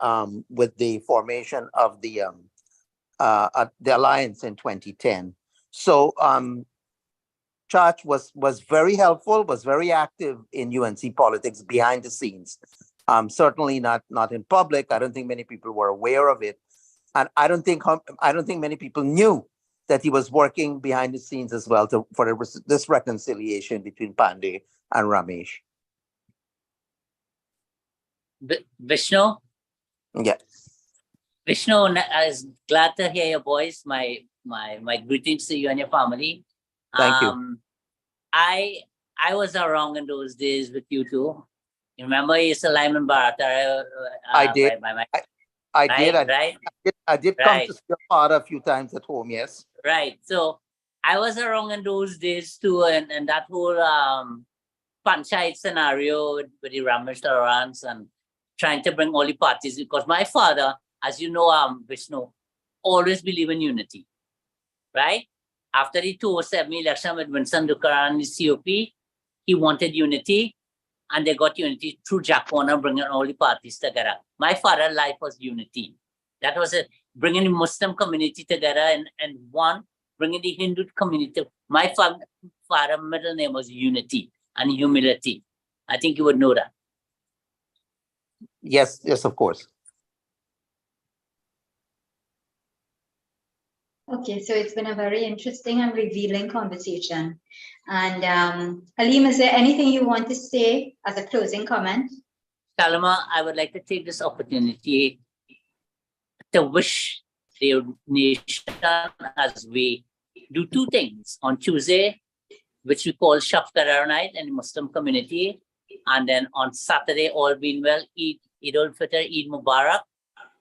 with the formation of the alliance in 2010. So Church was very helpful, was very active in UNC politics behind the scenes. Certainly not in public. I don't think many people were aware of it, and I don't think many people knew that he was working behind the scenes as well for this reconciliation between Pandey and Ramesh. Vishnu? Yeah. Vishnu, I was glad to hear your voice. My greetings to you and your family. Thank you. I was around in those days with you too. You remember you used to Lyman Barata? I did. I did come Right. to see your father a few times at home, yes. Right. So I was around in those days too, and that whole panchayat scenario with the Ramesh tolerance and trying to bring all the parties, because my father, as you know, Vishnu, always believe in unity, right? After the 2007 election with Vincent Dukaran and the COP, he wanted unity, and they got unity through Jack Warner, bringing all the parties together. My father's life was unity. That was it, bringing the Muslim community together and one, bringing the Hindu community. My father's middle name was unity and humility. I think you would know that. Yes, of course. Okay, so it's been a very interesting and revealing conversation. And Halim, is there anything you want to say as a closing comment? Salama, I would like to take this opportunity to wish the nation as we do two things. On Tuesday, which we call Shafqadar night in the Muslim community, and then on Saturday, all being well, Eid al-Fitr, Eid Mubarak.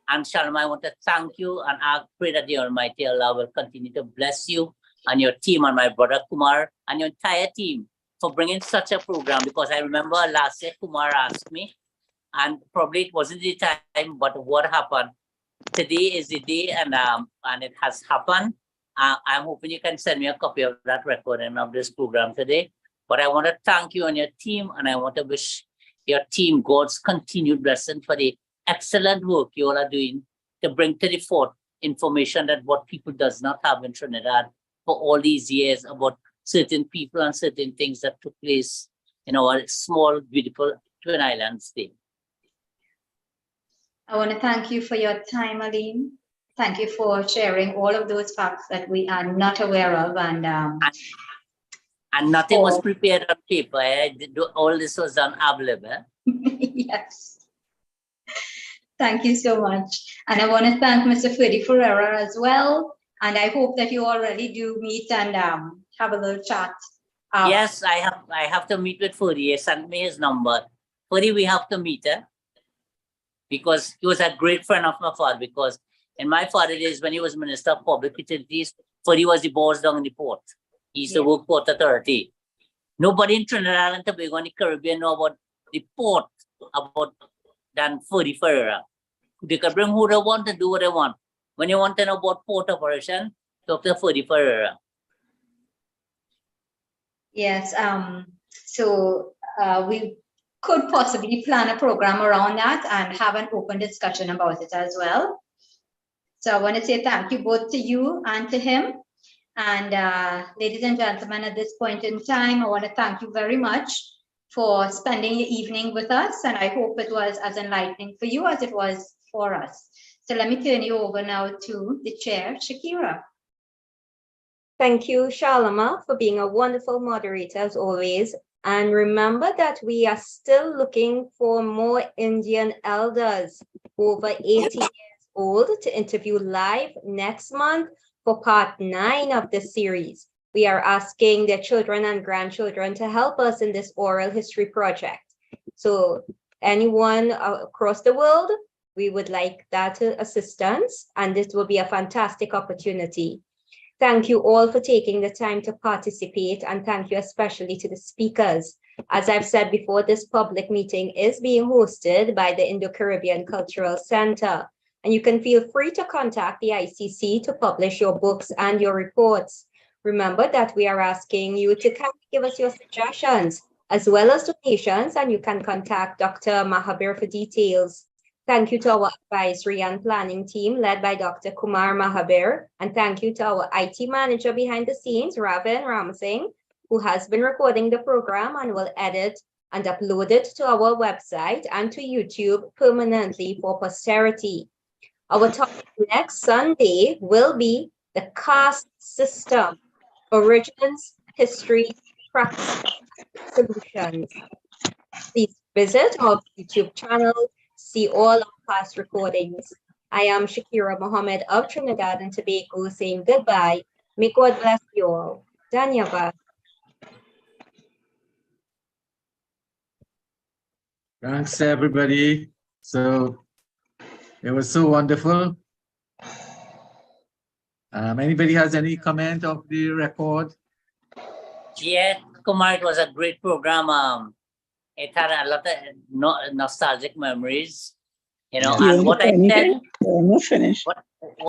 And Shalom, I want to thank you, and I pray that the Almighty Allah will continue to bless you and your team and my brother Kumar and your entire team for bringing such a program, because I remember last year Kumar asked me, and probably it wasn't the time, but what happened? Today is the day, and it has happened. I'm hoping you can send me a copy of that recording of this program today. But I want to thank you and your team, and I want to wish your team God's continued blessing for the excellent work you all are doing to bring to the fore information that what people does not have in Trinidad for all these years about certain people and certain things that took place in our small, beautiful Twin Islands state. I want to thank you for your time, Halim. Thank you for sharing all of those facts that we are not aware of. And nothing was prepared on paper. All this was done ab lib. Yes. Thank you so much. And I want to thank Mr. Ferdi Ferreira as well. And I hope that you already do meet and have a little chat. Yes, I have to meet with Furi. He sent me his number. Furi, we have to meet, because he was a great friend of my father. Because in my father days, when he was Minister of Public Utilities, Furi was the boss down in the port. He used to work Port Authority. Nobody in Trinidad and Tobago and the Caribbean know about the port than Furi Ferreira. They can bring who they want and do what they want. When you want to know about port operation, talk to Furi Ferreira. Yes, so we could possibly plan a program around that and have an open discussion about it as well. So I want to say thank you both to you and to him. And ladies and gentlemen, at this point in time, I want to thank you very much for spending the evening with us. And I hope it was as enlightening for you as it was for us. So let me turn you over now to the chair, Shakira. Thank you, Shalama, for being a wonderful moderator as always. And remember that we are still looking for more Indian elders over 80 years old to interview live next month for part 9 of this series. We are asking their children and grandchildren to help us in this oral history project. So anyone across the world, we would like that assistance, and this will be a fantastic opportunity. Thank you all for taking the time to participate, and thank you especially to the speakers. As I've said before, this public meeting is being hosted by the Indo-Caribbean Cultural Center, and you can feel free to contact the ICC to publish your books and your reports. Remember that we are asking you to give us your suggestions as well as donations, and you can contact Dr. Mahabir for details. Thank you to our advisory and planning team led by Dr. Kumar Mahabir, and thank you to our IT manager behind the scenes, Ravin Ramsingh, who has been recording the program and will edit and upload it to our website and to YouTube permanently for posterity. Our topic next Sunday will be the caste system, origins, history, practice, solutions. Please visit our YouTube channel, see all our past recordings. I am Shakira Mohammed of Trinidad and Tobago saying goodbye. May God bless you all. Dhanyavad. Thanks, everybody. So it was so wonderful. Anybody has any comment of the record? Yeah, Kumar, it was a great program. It had a lot of nostalgic memories, you know, and what I said. We're not finished.